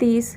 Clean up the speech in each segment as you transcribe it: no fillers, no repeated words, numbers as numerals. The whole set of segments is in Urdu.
30।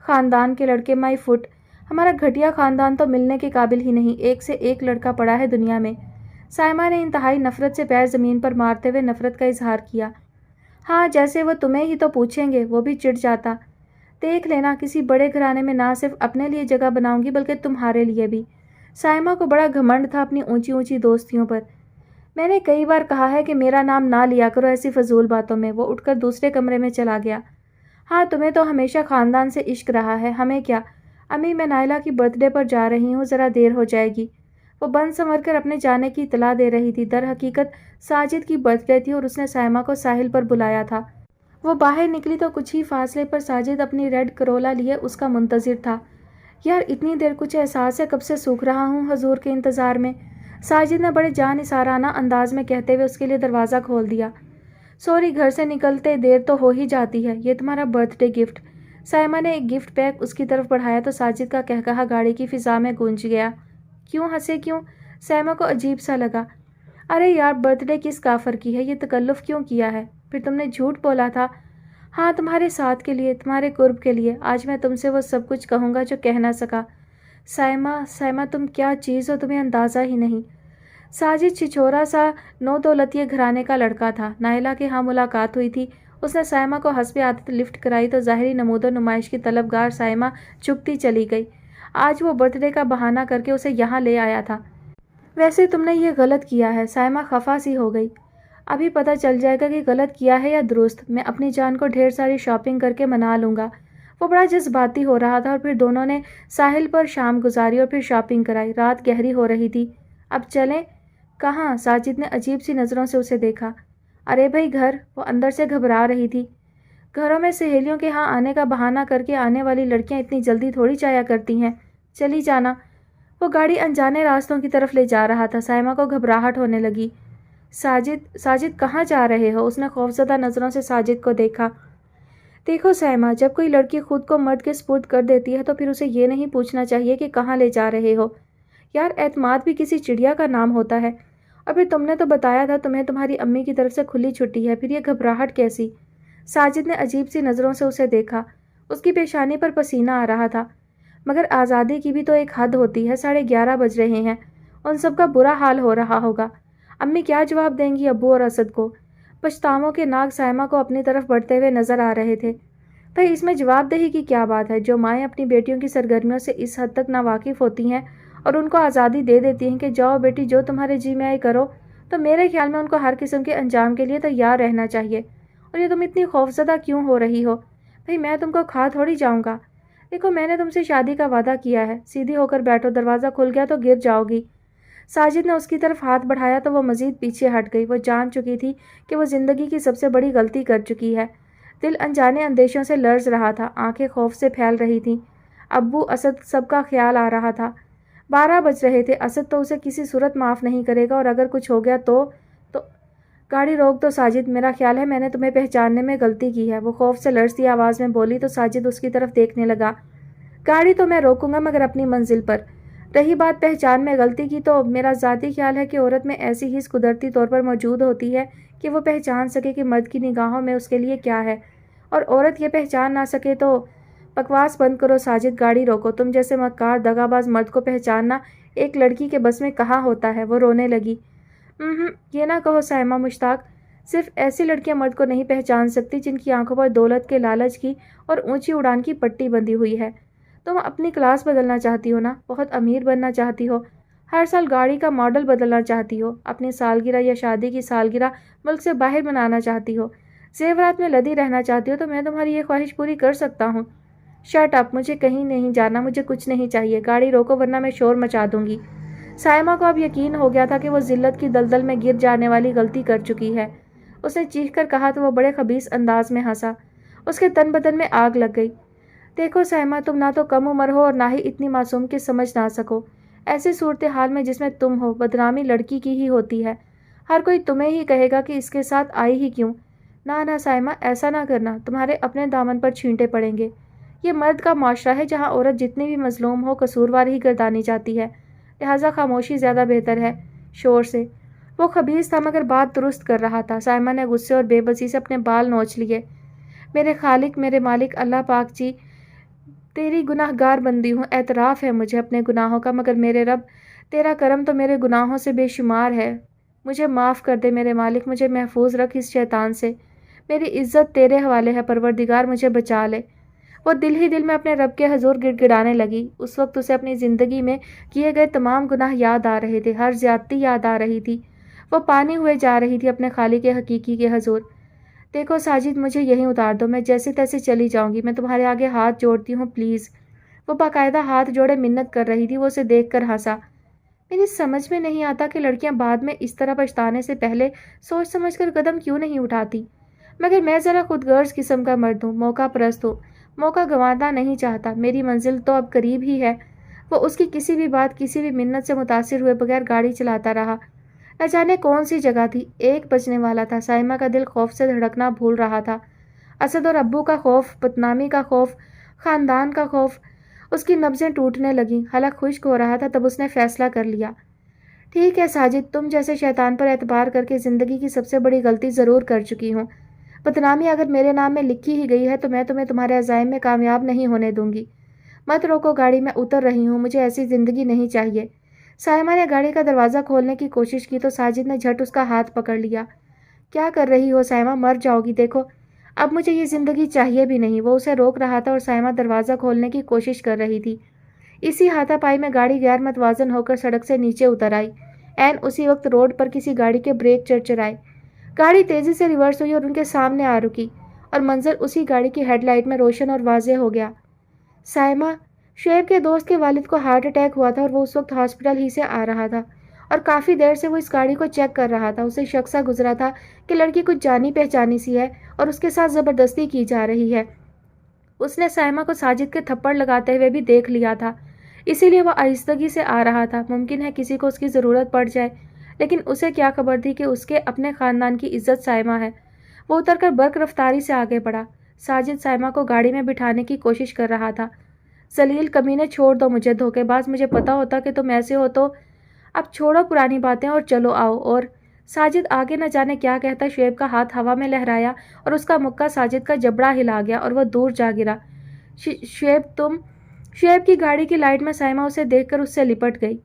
خاندان کے لڑکے مائی فٹ، ہمارا گھٹیا خاندان تو ملنے کے قابل ہی نہیں، ایک سے ایک لڑکا پڑا ہے دنیا میں۔ سائمہ نے انتہائی نفرت سے پیر زمین پر مارتے ہوئے نفرت کا اظہار کیا۔ ہاں، جیسے وہ تمہیں ہی تو پوچھیں گے، وہ بھی چڑ جاتا۔ دیکھ لینا، کسی بڑے گھرانے میں نہ صرف اپنے لیے جگہ بناؤں گی بلکہ تمہارے لیے بھی۔ سائمہ کو بڑا گھمنڈ تھا اپنی اونچی اونچی دوستیوں پر۔ میں نے کئی بار کہا ہے کہ میرا نام نہ لیا کرو ایسی فضول باتوں میں۔ وہ اٹھ کر دوسرے کمرے میں چلا گیا۔ ہاں، تمہیں تو ہمیشہ خاندان سے عشق رہا ہے، ہمیں کیا؟ امی، میں نائلہ کی برتھ ڈے پر جا رہی ہوں، ذرا دیر ہو جائے گی۔ وہ بن سنور کر اپنے جانے کی اطلاع دے رہی تھی۔ در حقیقت ساجد کی برتھ ڈے تھی اور اس نے سائمہ کو ساحل پر بلایا تھا۔ وہ باہر نکلی تو کچھ ہی فاصلے پر ساجد اپنی ریڈ کرولا لیے اس کا منتظر تھا۔ یار، اتنی دیر کچھ احساس ہے کب سے سوکھ رہا ہوں حضور کے انتظار میں، ساجد نے بڑے جان نثارانہ انداز میں کہتے ہوئے اس کے لیے دروازہ کھول دیا۔ سوری، گھر سے نکلتے دیر تو ہو ہی جاتی ہے، یہ تمہارا برتھ ڈے گفٹ۔ سائمہ نے ایک گفٹ پیک اس کی طرف بڑھایا تو ساجد کا کہکہا گاڑی کی فضا میں گونج گیا۔ کیوں ہنسے کیوں؟ سائمہ کو عجیب سا لگا۔ ارے یار، برتھ ڈے کس کافر کی ہے، یہ تکلف کیوں کیا ہے؟ پھر تم نے جھوٹ بولا تھا۔ ہاں، تمہارے ساتھ کے لیے، تمہارے قرب کے لیے، آج میں تم سے وہ سب کچھ کہوں گا جو کہہ نہ سکا۔ سائمہ تم کیا چیز ہو، تمہیں اندازہ ہی نہیں۔ ساجد چھچورا سا نو دولتیے گھرانے کا لڑکا تھا۔ نائلہ کے ہاں ملاقات ہوئی تھی۔ اس نے سائمہ کو حسب عادت لفٹ کرائی تو ظاہری نمود و نمائش کی طلبگار سائمہ چکتی چلی گئی۔ آج وہ برتھ ڈے کا بہانہ کر کے اسے یہاں لے آیا تھا۔ ویسے تم نے یہ غلط کیا ہے۔ سائمہ خفا سی ہو گئی۔ ابھی پتہ چل جائے گا کہ غلط کیا ہے یا درست۔ میں اپنی جان کو ڈھیر ساری شاپنگ کر کے منا لوں گا۔ وہ بڑا جذباتی ہو رہا تھا اور پھر دونوں نے ساحل پر شام گزاری اور پھر شاپنگ کرائی۔ رات گہری ہو رہی تھی۔ اب چلیں؟ کہاں؟ ساجد نے عجیب سی نظروں سے اسے دیکھا۔ ارے بھائی، گھر۔ وہ اندر سے گھبرا رہی تھی۔ گھروں میں سہیلیوں کے ہاں آنے کا بہانہ کر کے آنے والی لڑکیاں اتنی جلدی تھوڑی جایا کرتی ہیں۔ چلی جانا۔ وہ گاڑی انجانے راستوں کی طرف لے جا رہا تھا۔ سائمہ کو گھبراہٹ ہونے لگی۔ ساجد کہاں جا رہے ہو؟ اس نے خوفزدہ نظروں سے ساجد کو دیکھا۔ دیکھو سائمہ، جب کوئی لڑکی خود کو مرد کے سپرد کر دیتی ہے تو پھر اسے یہ نہیں پوچھنا چاہیے کہ کہاں لے جا رہے ہو۔ یار، اعتماد بھی کسی چڑیا کا نام ہوتا ہے۔ اور پھر تم نے تو بتایا تھا تمہیں تمہاری امی کی طرف سے کھلی چھٹی ہے، پھر یہ گھبراہٹ کیسی؟ ساجد نے عجیب سی نظروں سے اسے دیکھا۔ اس کی پیشانی پر پسینہ آ رہا تھا۔ مگر آزادی کی بھی تو ایک حد ہوتی ہے۔ 11:30 بج رہے ہیں۔ ان سب کا برا حال ہو رہا ہوگا۔ امی کیا جواب دیں گی ابو اور اسد کو؟ پچھتاووں کے ناگ سائمہ کو اپنی طرف بڑھتے ہوئے نظر آ رہے تھے۔ بھئی، اس میں جواب دہی کی کیا بات ہے؟ جو مائیں اپنی بیٹیوں کی سرگرمیوں سے اس حد تک ناواقف ہوتی ہیں اور ان کو آزادی دے دیتی ہیں کہ جاؤ بیٹی جو تمہارے جی میں آئے کرو، تو میرے خیال میں ان کو ہر قسم کے انجام کے لیے تیار رہنا چاہیے۔ اور یہ تم اتنی خوفزدہ کیوں ہو رہی ہو؟ بھئی، میں تم کو کھا تھوڑی جاؤں گا۔ دیکھو، میں نے تم سے شادی کا وعدہ کیا ہے، سیدھی ہو کر بیٹھو، دروازہ کھل گیا تو گر جاؤ گی۔ ساجد نے اس کی طرف ہاتھ بڑھایا تو وہ مزید پیچھے ہٹ گئی۔ وہ جان چکی تھی کہ وہ زندگی کی سب سے بڑی غلطی کر چکی ہے۔ دل انجانے اندیشوں سے لرز رہا تھا، آنکھیں خوف سے پھیل رہی تھیں۔ ابو، اسد، سب کا خیال آ رہا تھا۔ 12 بج رہے تھے۔ اسد تو اسے کسی صورت معاف نہیں کرے گا اور اگر کچھ ہو گیا تو گاڑی روک دو ساجد، میرا خیال ہے میں نے تمہیں پہچاننے میں غلطی کی ہے۔ وہ خوف سے لرزتی آواز میں بولی تو ساجد اس کی طرف دیکھنے لگا۔ گاڑی تو میں روکوں گا مگر اپنی منزل پر۔ رہی بات پہچان میں غلطی کی تو میرا ذاتی خیال ہے کہ عورت میں ایسی حس قدرتی طور پر موجود ہوتی ہے کہ وہ پہچان سکے کہ مرد کی نگاہوں میں اس کے لیے کیا ہے، اور عورت یہ پہچان نہ سکے تو بکواس بند کرو ساجد، گاڑی روکو۔ تم جیسے مکار دغا باز مرد کو پہچاننا ایک لڑکی کے بس میں کہاں ہوتا ہے؟ وہ رونے لگی۔ یہ نہ کہو سائمہ مشتاق، صرف ایسی لڑکیاں مرد کو نہیں پہچان سکتی جن کی آنکھوں پر دولت کے لالچ کی اور اونچی اڑان کی پٹی بندھی ہوئی ہے۔ تم اپنی کلاس بدلنا چاہتی ہو نا، بہت امیر بننا چاہتی ہو، ہر سال گاڑی کا ماڈل بدلنا چاہتی ہو، اپنی سالگرہ یا شادی کی سالگرہ ملک سے باہر منانا چاہتی ہو، زیورات میں لدی رہنا چاہتی ہو، تو میں تمہاری یہ خواہش پوری کر سکتا ہوں۔ شٹ اپ، مجھے کہیں نہیں جانا، مجھے کچھ نہیں چاہیے، گاڑی روکو ورنہ میں شور مچا دوں گی۔ سائمہ کو اب یقین ہو گیا تھا کہ وہ ذلت کی دلدل میں گر جانے والی غلطی کر چکی ہے۔ اس نے چیخ کر کہا تو وہ بڑے خبیث انداز میں ہنسا۔ اس کے تن بدن میں آگ لگ گئی۔ دیکھو سائمہ، تم نہ تو کم عمر ہو اور نہ ہی اتنی معصوم کہ سمجھ نہ سکو۔ ایسی صورتحال میں جس میں تم ہو، بدنامی لڑکی کی ہی ہوتی ہے۔ ہر کوئی تمہیں ہی کہے گا کہ اس کے ساتھ آئی ہی کیوں۔ نہ سائمہ، ایسا نہ کرنا، تمہارے اپنے دامن پر چھینٹے پڑیں گے۔ یہ مرد کا معاشرہ ہے جہاں عورت جتنی بھی مظلوم ہو قصوروار ہی گردانی جاتی ہے، لہٰذا خاموشی زیادہ بہتر ہے شور سے۔ وہ خبیث تھا مگر بات درست کر رہا تھا۔ سائمہ نے غصے اور بے بسی سے اپنے بال نوچ لیے۔ میرے خالق، میرے مالک اللہ پاک جی، تیری گناہ گار بندی ہوں، اعتراف ہے مجھے اپنے گناہوں کا، مگر میرے رب تیرا کرم تو میرے گناہوں سے بے شمار ہے۔ مجھے معاف کر دے میرے مالک، مجھے محفوظ رکھ اس شیطان سے۔ میری عزت تیرے حوالے ہے پروردگار، مجھے بچا لے۔ وہ دل ہی دل میں اپنے رب کے حضور گڑ گڑانے لگی۔ اس وقت اسے اپنی زندگی میں کیے گئے تمام گناہ یاد آ رہے تھے، ہر زیادتی یاد آ رہی تھی۔ وہ پانی ہوئے جا رہی تھی اپنے خالق حقیقی کے حضور۔ دیکھو ساجد، مجھے یہیں اتار دو، میں جیسے تیسے چلی جاؤں گی، میں تمہارے آگے ہاتھ جوڑتی ہوں پلیز۔ وہ باقاعدہ ہاتھ جوڑے منت کر رہی تھی۔ وہ اسے دیکھ کر ہنسا۔ میری سمجھ میں نہیں آتا کہ لڑکیاں بعد میں اس طرح پچھتانے سے پہلے سوچ سمجھ کر قدم کیوں نہیں اٹھاتی، مگر میں ذرا خود غرض قسم کا مرد ہوں، موقع پرست ہوں، موقع گنوانا نہیں چاہتا۔ میری منزل تو اب قریب ہی ہے۔ وہ اس کی کسی بھی بات، کسی بھی منت سے متاثر ہوئے بغیر گاڑی چلاتا رہا۔ نہ جانے کون سی جگہ تھی، 1 بجنے والا تھا۔ سائمہ کا دل خوف سے دھڑکنا بھول رہا تھا۔ اسد اور ابو کا خوف، بدنامی کا خوف، خاندان کا خوف۔ اس کی نبضیں ٹوٹنے لگیں، حلق خشک ہو رہا تھا۔ تب اس نے فیصلہ کر لیا، ٹھیک ہے ساجد، تم جیسے شیطان پر اعتبار کر کے زندگی کی سب سے بڑی غلطی ضرور کر چکی ہوں۔ بدنامی اگر میرے نام میں لکھی ہی گئی ہے تو میں تمہیں تمہارے عزائم میں کامیاب نہیں ہونے دوں گی۔ مت روکو گاڑی، میں اتر رہی ہوں، مجھے ایسی زندگی نہیں چاہیے۔ سائمہ نے گاڑی کا دروازہ کھولنے کی کوشش کی تو ساجد نے جھٹ اس کا ہاتھ پکڑ لیا۔ کیا کر رہی ہو سائمہ، مر جاؤ گی، دیکھو اب مجھے یہ زندگی چاہیے بھی نہیں۔ وہ اسے روک رہا تھا اور سائمہ دروازہ کھولنے کی کوشش کر رہی تھی۔ اسی ہاتھا پائی میں گاڑی غیر متوازن ہو کر سڑک سے نیچے اتر آئی۔ عین اسی وقت روڈ پر کسی گاڑی کے بریک چرچرائے۔ گاڑی تیزی سے ریورس ہوئی اور ان کے سامنے آ رکی، اور منظر اسی گاڑی کی ہیڈ لائٹ میں روشن اور واضح ہو گیا۔ سائمہ، شعیب کے دوست کے والد کو ہارٹ اٹیک ہوا تھا اور وہ اس وقت ہاسپٹل ہی سے آ رہا تھا، اور کافی دیر سے وہ اس گاڑی کو چیک کر رہا تھا۔ اسے شک سا گزرا تھا کہ لڑکی کچھ جانی پہچانی سی ہے اور اس کے ساتھ زبردستی کی جا رہی ہے۔ اس نے سائمہ کو ساجد کے تھپڑ لگاتے ہوئے بھی دیکھ لیا تھا، اسی لیے وہ آہستگی سے آ رہا تھا۔ ممکن ہے کسی کو اس کی ضرورت پڑ جائے، لیکن اسے کیا خبر تھی کہ اس کے اپنے خاندان کی عزت سائمہ ہے۔ وہ اتر کر برق رفتاری سے آگے بڑھا۔ ساجد سائمہ کو گاڑی میں بٹھانے کی کوشش کر رہا تھا۔ ذلیل کمینے، چھوڑ دو مجھے دھوکے باز، مجھے پتا ہوتا کہ تم ایسے ہو تو اب چھوڑو پرانی باتیں اور چلو آؤ۔ اور ساجد آگے نہ جانے کیا کہتا شعیب کا ہاتھ ہوا میں لہرایا اور اس کا مکہ ساجد کا جبڑا ہلا گیا اور وہ دور جا گرا۔ شعیب کی گاڑی کی لائٹ میں سائمہ اسے دیکھ کر اس سے لپٹ گئی۔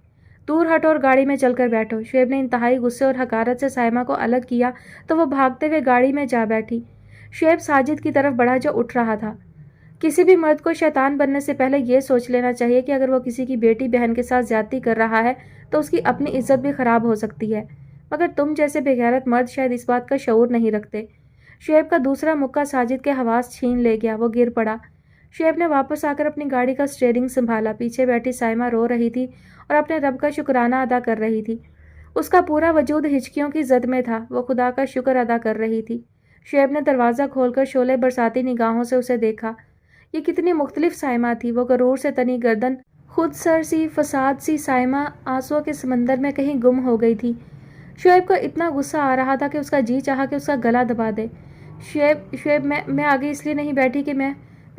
دور ہٹو اور گاڑی میں چل کر بیٹھو۔ شعیب نے انتہائی غصے اور حقارت سے سائمہ کو الگ کیا تو وہ بھاگتے ہوئے گاڑی میں جا بیٹھی۔ شعیب ساجد کی طرف بڑھا جو اٹھ رہا تھا۔ کسی بھی مرد کو شیطان بننے سے پہلے یہ سوچ لینا چاہیے کہ اگر وہ کسی کی بیٹی بہن کے ساتھ زیادتی کر رہا ہے تو اس کی اپنی عزت بھی خراب ہو سکتی ہے، مگر تم جیسے بے غیرت مرد شاید اس بات کا شعور نہیں رکھتے۔ شعیب کا دوسرا مکہ ساجد کے حواس چھین لے گیا، وہ گر پڑا۔ شعیب نے واپس آ کر اپنی گاڑی کا اسٹیئرنگ سنبھالا۔ پیچھے بیٹھی سائمہ رو رہی تھی اور اپنے رب کا شکرانہ ادا کر رہی تھی۔ اس کا پورا وجود ہچکیوں کی زد میں تھا، وہ خدا کا شکر ادا کر رہی تھی۔ شعیب نے دروازہ کھول کر شعلے برساتی نگاہوں سے اسے دیکھا۔ یہ کتنی مختلف سائمہ تھی۔ وہ غرور سے تنی گردن، خود سر سی، فساد سی سائمہ آنسوؤں کے سمندر میں کہیں گم ہو گئی تھی۔ شعیب کو اتنا غصہ آ رہا تھا کہ اس کا جی چاہا کہ اس کا گلا دبا دے۔ شعیب میں آگے اس لیے نہیں بیٹھی کہ میں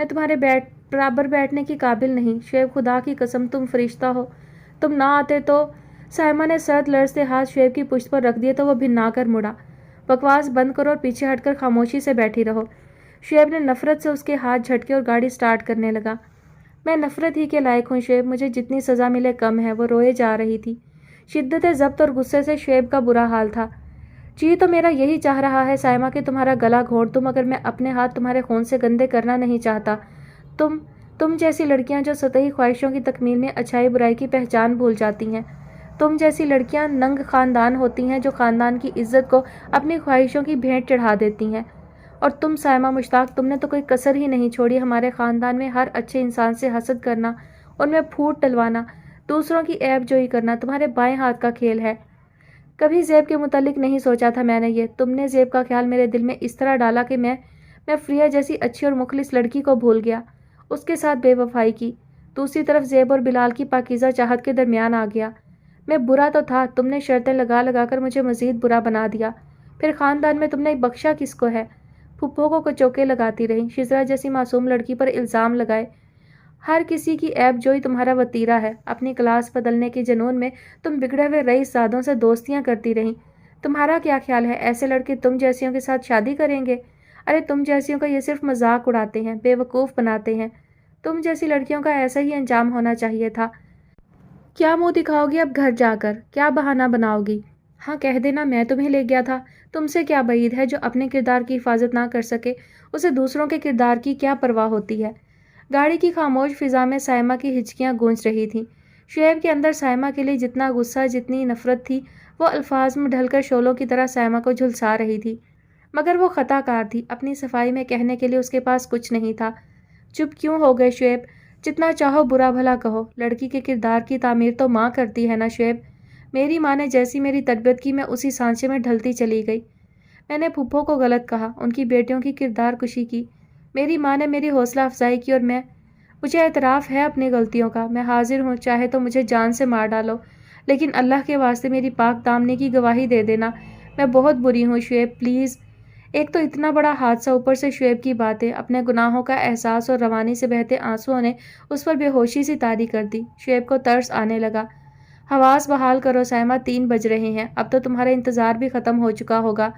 تمہارے برابر بیٹھنے کی قابل نہیں۔ شعیب، خدا کی قسم تم فرشتہ ہو، تم نہ آتے تو۔ سائمہ نے سرد لرزتے ہاتھ شعیب کی پشت پر رکھ دیے تو وہ بھنا کر مڑا۔ بکواس بند کرو اور پیچھے ہٹ کر خاموشی سے بیٹھی رہو۔ شعیب نے نفرت سے اس کے ہاتھ جھٹکے اور گاڑی سٹارٹ کرنے لگا۔ میں نفرت ہی کے لائق ہوں شعیب، مجھے جتنی سزا ملے کم ہے۔ وہ روئے جا رہی تھی۔ شدت ضبط اور غصے سے شعیب کا برا حال تھا۔ جی تو میرا یہی چاہ رہا ہے سائمہ کہ تمہارا گلا گھونٹ دوں، مگر میں اپنے ہاتھ تمہارے خون سے گندے کرنا نہیں چاہتا۔ تم جیسی لڑکیاں جو سطحی خواہشوں کی تکمیل میں اچھائی برائی کی پہچان بھول جاتی ہیں، تم جیسی لڑکیاں ننگ خاندان ہوتی ہیں جو خاندان کی عزت کو اپنی خواہشوں کی بھینٹ چڑھا دیتی ہیں۔ اور تم سائمہ مشتاق، تم نے تو کوئی کسر ہی نہیں چھوڑی ہمارے خاندان میں ہر اچھے انسان سے حسد کرنا، ان میں پھوٹ ڈلوانا، دوسروں کی عیب جوئی کرنا تمہارے بائیں ہاتھ کا کھیل ہے۔ کبھی زیب کے متعلق نہیں سوچا تھا میں نے یہ۔ تم نے زیب کا خیال میرے دل میں اس طرح ڈالا کہ میں فریہ جیسی اچھی اور مخلص لڑکی کو بھول گیا، اس کے ساتھ بے وفائی کی۔ دوسری طرف زیب اور بلال کی پاکیزہ چاہت کے درمیان آ گیا۔ میں برا تو تھا، تم نے شرطیں لگا لگا کر مجھے مزید برا بنا دیا۔ پھر خاندان میں تم نے بخشا کس کو ہے؟ پھپھو کو کچوکے لگاتی رہی، شزرا جیسی معصوم لڑکی پر الزام لگائے۔ ہر کسی کی عیب جوئی تمہارا وتیرہ ہے۔ اپنی کلاس بدلنے کے جنون میں تم بگڑے ہوئے رئیس زادوں سے دوستیاں کرتی رہیں۔ تمہارا کیا خیال ہے ایسے لڑکے تم جیسیوں کے ساتھ شادی کریں گے؟ ارے تم جیسیوں کا یہ صرف مذاق اڑاتے ہیں، بے وقوف بناتے ہیں۔ تم جیسی لڑکیوں کا ایسا ہی انجام ہونا چاہیے تھا۔ کیا منہ دکھاؤ گی اب گھر جا کر؟ کیا بہانہ بناؤ گی؟ ہاں کہہ دینا میں تمہیں لے گیا تھا۔ تم سے کیا بعید ہے جو اپنے کردار کی حفاظت نہ کر سکے، اسے دوسروں کے کردار کی کیا پرواہ ہوتی ہے؟ گاڑی کی خاموش فضا میں سائمہ کی ہچکیاں گونج رہی تھیں۔ شعیب کے اندر سائمہ کے لیے جتنا غصہ، جتنی نفرت تھی، وہ الفاظ میں ڈھل کر شعلوں کی طرح سائمہ کو جھلسا رہی تھی۔ مگر وہ خطا کار تھی، اپنی صفائی میں کہنے کے لیے اس کے پاس کچھ نہیں تھا۔ چپ کیوں ہو گئے شعیب؟ جتنا چاہو برا بھلا کہو، لڑکی کے کردار کی تعمیر تو ماں کرتی ہے نا شعیب۔ میری ماں نے جیسی میری تربیت کی میں اسی سانچے میں ڈھلتی چلی گئی۔ میں نے پھپھو کو غلط کہا، ان کی بیٹیوں کی کردار کشی کی۔ میری ماں نے میری حوصلہ افزائی کی اور مجھے اعتراف ہے اپنی غلطیوں کا۔ میں حاضر ہوں، چاہے تو مجھے جان سے مار ڈالو، لیکن اللہ کے واسطے میری پاک دامنی کی گواہی دے دینا۔ میں بہت بری ہوں شعیب، پلیز۔ ایک تو اتنا بڑا حادثہ، اوپر سے شعیب کی باتیں، اپنے گناہوں کا احساس اور روانی سے بہتے آنسوؤں نے اس پر بے ہوشی سی طاری کر دی۔ شعیب کو ترس آنے لگا۔ حواس بحال کرو سائمہ، 3 بج رہے ہیں، اب تو تمہارا انتظار بھی ختم ہو چکا ہوگا۔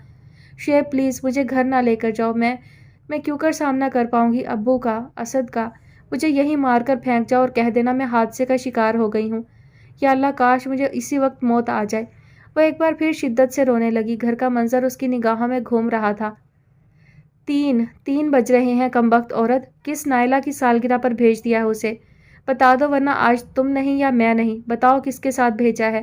شعیب پلیز مجھے گھر نہ لے کر جاؤ، میں کیوں کر سامنا کر پاؤں گی ابو کا، اسد کا؟ مجھے یہیں مار کر پھینک جاؤ اور کہہ دینا میں حادثے کا شکار ہو گئی ہوں۔ یا اللہ کاش مجھے اسی وقت موت آ جائے۔ وہ ایک بار پھر شدت سے رونے لگی۔ گھر کا منظر اس کی نگاہوں میں گھوم رہا تھا۔ 3 بج رہے ہیں کمبخت عورت، کس نائلہ کی سالگرہ پر بھیج دیا ہے اسے؟ بتا دو ورنہ آج تم نہیں یا میں نہیں، بتاؤ کس کے ساتھ بھیجا ہے؟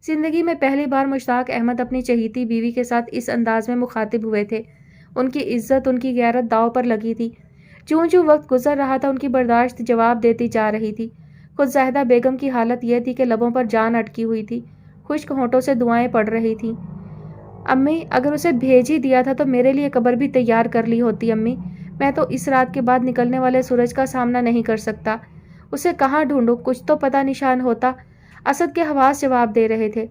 زندگی میں پہلی بار مشتاق احمد اپنی چہیتی بیوی کے ساتھ اس انداز میں مخاطب ہوئے تھے۔ ان کی عزت، ان کی غیرت داؤ پر لگی تھی۔ جوں جوں وقت گزر رہا تھا ان کی برداشت جواب دیتی جا رہی تھی۔ خود زاہدہ بیگم کی حالت یہ تھی کہ لبوں پر جان اٹکی ہوئی تھی، خشک ہونٹوں سے دعائیں پڑ رہی تھیں۔ امی اگر اسے بھیج ہی دیا تھا تو میرے لیے قبر بھی تیار کر لی ہوتی امی۔ میں تو اس رات کے بعد نکلنے والے سورج کا سامنا نہیں کر سکتا۔ اسے کہاں ڈھونڈوں، کچھ تو پتہ نشان ہوتا۔ اسد کے حواس جواب دے رہے تھے۔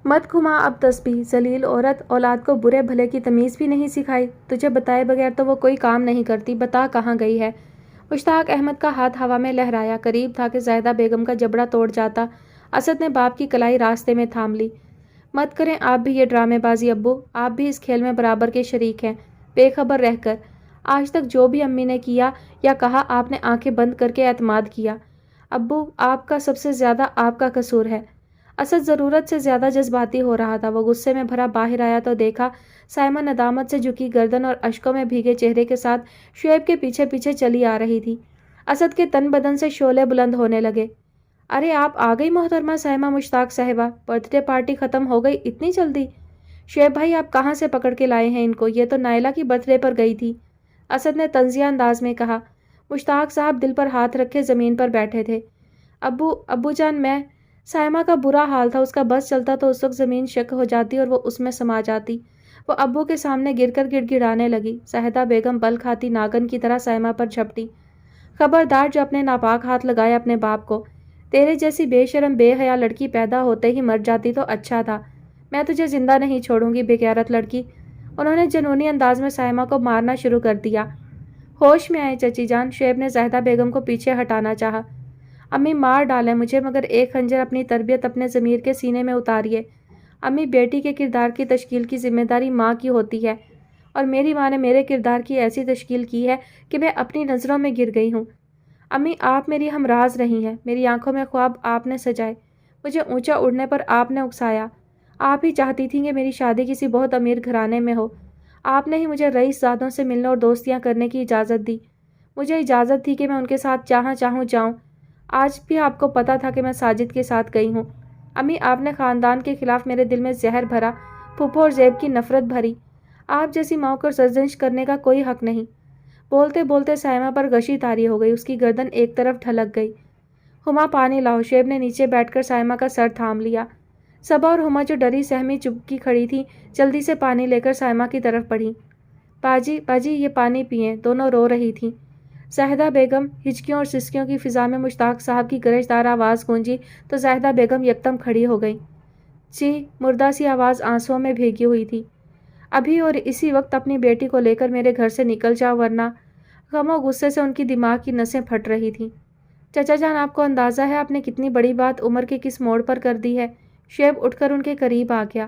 مت گھما اب تسبیح، ذلیل عورت، اولاد کو برے بھلے کی تمیز بھی نہیں سکھائی۔ تجھے بتائے بغیر تو وہ کوئی کام نہیں کرتی، بتا کہاں گئی ہے؟ مشتاق احمد کا ہاتھ ہوا میں لہرایا، قریب تھا کہ زاہدہ بیگم کا جبڑا توڑ جاتا۔ اسد نے باپ کی کلائی راستے میں تھام لی۔ مت کریں آپ بھی یہ ڈرامے بازی ابو، آپ بھی اس کھیل میں برابر کے شریک ہیں، بے خبر رہ کر۔ آج تک جو بھی امی نے کیا یا کہا آپ نے آنکھیں بند کر کے اعتماد کیا۔ ابو آپ کا سب سے زیادہ آپ کا قصور ہے۔ اسد ضرورت سے زیادہ جذباتی ہو رہا تھا۔ وہ غصے میں بھرا باہر آیا تو دیکھا سائمہ ندامت سے جھکی گردن اور اشکوں میں بھیگے چہرے کے ساتھ شعیب کے پیچھے پیچھے چلی آ رہی تھی۔ اسد کے تن بدن سے شعلے بلند ہونے لگے۔ ارے آپ آ گئی محترمہ سائمہ مشتاق صاحبہ، برتھ ڈے پارٹی ختم ہو گئی اتنی جلدی؟ شعیب بھائی آپ کہاں سے پکڑ کے لائے ہیں ان کو؟ یہ تو نائلہ کی برتھ ڈے پر گئی تھی، اسد نے طنزیہ انداز میں کہا۔ مشتاق صاحب دل پر ہاتھ رکھے زمین پر بیٹھے تھے۔ ابو جان میں سائمہ کا برا حال تھا، اس کا بس چلتا تو اس وقت زمین شک ہو جاتی اور وہ اس میں سما جاتی۔ وہ ابو کے سامنے گر کر گڑ گڑانے لگی۔ زاہدہ بیگم بل کھاتی ناگن کی طرح سائمہ پر جھپٹی۔ خبردار جو اپنے ناپاک ہاتھ لگائے اپنے باپ کو، تیرے جیسی بے شرم بے حیا لڑکی پیدا ہوتے ہی مر جاتی تو اچھا تھا۔ میں تجھے زندہ نہیں چھوڑوں گی بے غیرت لڑکی۔ انہوں نے جنونی انداز میں سائمہ کو مارنا شروع کر دیا۔ ہوش میں آئے چچی جان، شعیب نے زاہدہ بیگم کو پیچھے ہٹانا چاہا۔ امی مار ڈالیں مجھے، مگر ایک خنجر اپنی تربیت اپنے ضمیر کے سینے میں اتاریے۔ امی بیٹی کے کردار کی تشکیل کی ذمہ داری ماں کی ہوتی ہے، اور میری ماں نے میرے کردار کی ایسی تشکیل کی ہے کہ میں اپنی نظروں میں گر گئی ہوں۔ امی آپ میری ہمراز رہی ہیں، میری آنکھوں میں خواب آپ نے سجائے، مجھے اونچا اڑنے پر آپ نے اکسایا۔ آپ ہی چاہتی تھیں کہ میری شادی کسی بہت امیر گھرانے میں ہو۔ آپ نے ہی مجھے رئیس زادوں سے ملنے اور دوستیاں کرنے کی اجازت دی۔ مجھے اجازت تھی کہ میں ان کے ساتھ جہاں چاہوں جاؤں۔ آج بھی آپ کو پتہ تھا کہ میں ساجد کے ساتھ گئی ہوں۔ امی آپ نے خاندان کے خلاف میرے دل میں زہر بھرا، پھپھو اور زیب کی نفرت بھری۔ آپ جیسی ماں کو سرزنش کرنے کا کوئی حق نہیں۔ بولتے بولتے سائمہ پر غشی طاری ہو گئی، اس کی گردن ایک طرف ڈھلک گئی۔ ہما پانی لاؤ، شعیب نے نیچے بیٹھ کر سائمہ کا سر تھام لیا۔ صبا اور ہما جو ڈری سہمی چپکی کھڑی تھی، جلدی سے پانی لے کر سائمہ کی طرف بڑھی۔ باجی یہ پانی پئیں، دونوں رو رہی تھیں۔ زاہدہ بیگم، ہچکیوں اور سسکیوں کی فضا میں مشتاق صاحب کی گرجدار آواز گونجی تو زاہدہ بیگم یکدم کھڑی ہو گئی۔ جی، مردہ سی آواز آنسوؤں میں بھیگی ہوئی تھی۔ ابھی اور اسی وقت اپنی بیٹی کو لے کر میرے گھر سے نکل جاؤ ورنہ۔ غم و غصے سے ان کی دماغ کی نسیں پھٹ رہی تھیں۔ چچا جان آپ کو اندازہ ہے آپ نے کتنی بڑی بات عمر کے کس موڑ پر کر دی ہے؟ شعیب اٹھ کر ان کے قریب آ گیا۔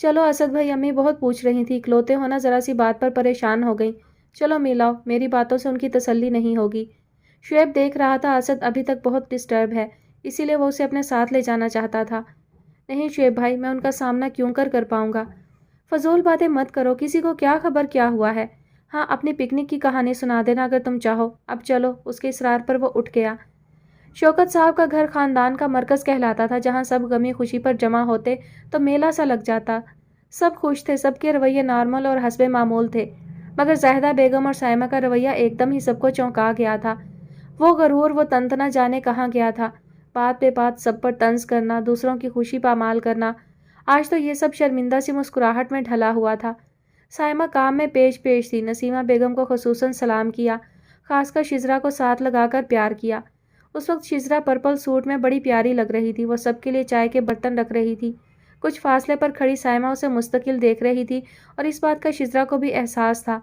چلو اسد بھائی، امی بہت پوچھ رہی تھی، اکلوتے ہونا ذرا سی بات پر پریشان ہو گئی، چلو ملاؤ، میری باتوں سے ان کی تسلی نہیں ہوگی۔ شعیب دیکھ رہا تھا اسد ابھی تک بہت ڈسٹرب ہے، اسی لیے وہ اسے اپنے ساتھ لے جانا چاہتا تھا۔ نہیں شعیب بھائی، میں ان کا سامنا کیوں کر پاؤں گا؟ فضول باتیں مت کرو، کسی کو کیا خبر کیا ہوا ہے۔ ہاں، اپنی پکنک کی کہانی سنا دینا اگر تم چاہو، اب چلو۔ اس کے اصرار پر وہ اٹھ گیا۔ شوکت صاحب کا گھر خاندان کا مرکز کہلاتا تھا، جہاں سب غمی خوشی پر جمع ہوتے تو میلہ سا لگ جاتا۔ سب خوش تھے، سب کے رویے نارمل اور حسب معمول تھے، مگر زاہدہ بیگم اور سائمہ کا رویہ ایک دم ہی سب کو چونکا گیا تھا۔ وہ غرور، وہ طنز نہ جانے کہاں گیا تھا، بات پہ بات سب پر طنز کرنا، دوسروں کی خوشی پامال کرنا، آج تو یہ سب شرمندہ سی مسکراہٹ میں ڈھلا ہوا تھا۔ سائمہ کام میں پیش تھی، نسیمہ بیگم کو خصوصاً سلام کیا، خاص کر شزرا کو ساتھ لگا کر پیار کیا۔ اس وقت شزرا پرپل سوٹ میں بڑی پیاری لگ رہی تھی، وہ سب کے لیے چائے کے برتن رکھ رہی تھی۔ کچھ فاصلے پر کھڑی سائمہ اسے مستقل دیکھ رہی تھی، اور اس بات کا شزرا کو بھی احساس تھا۔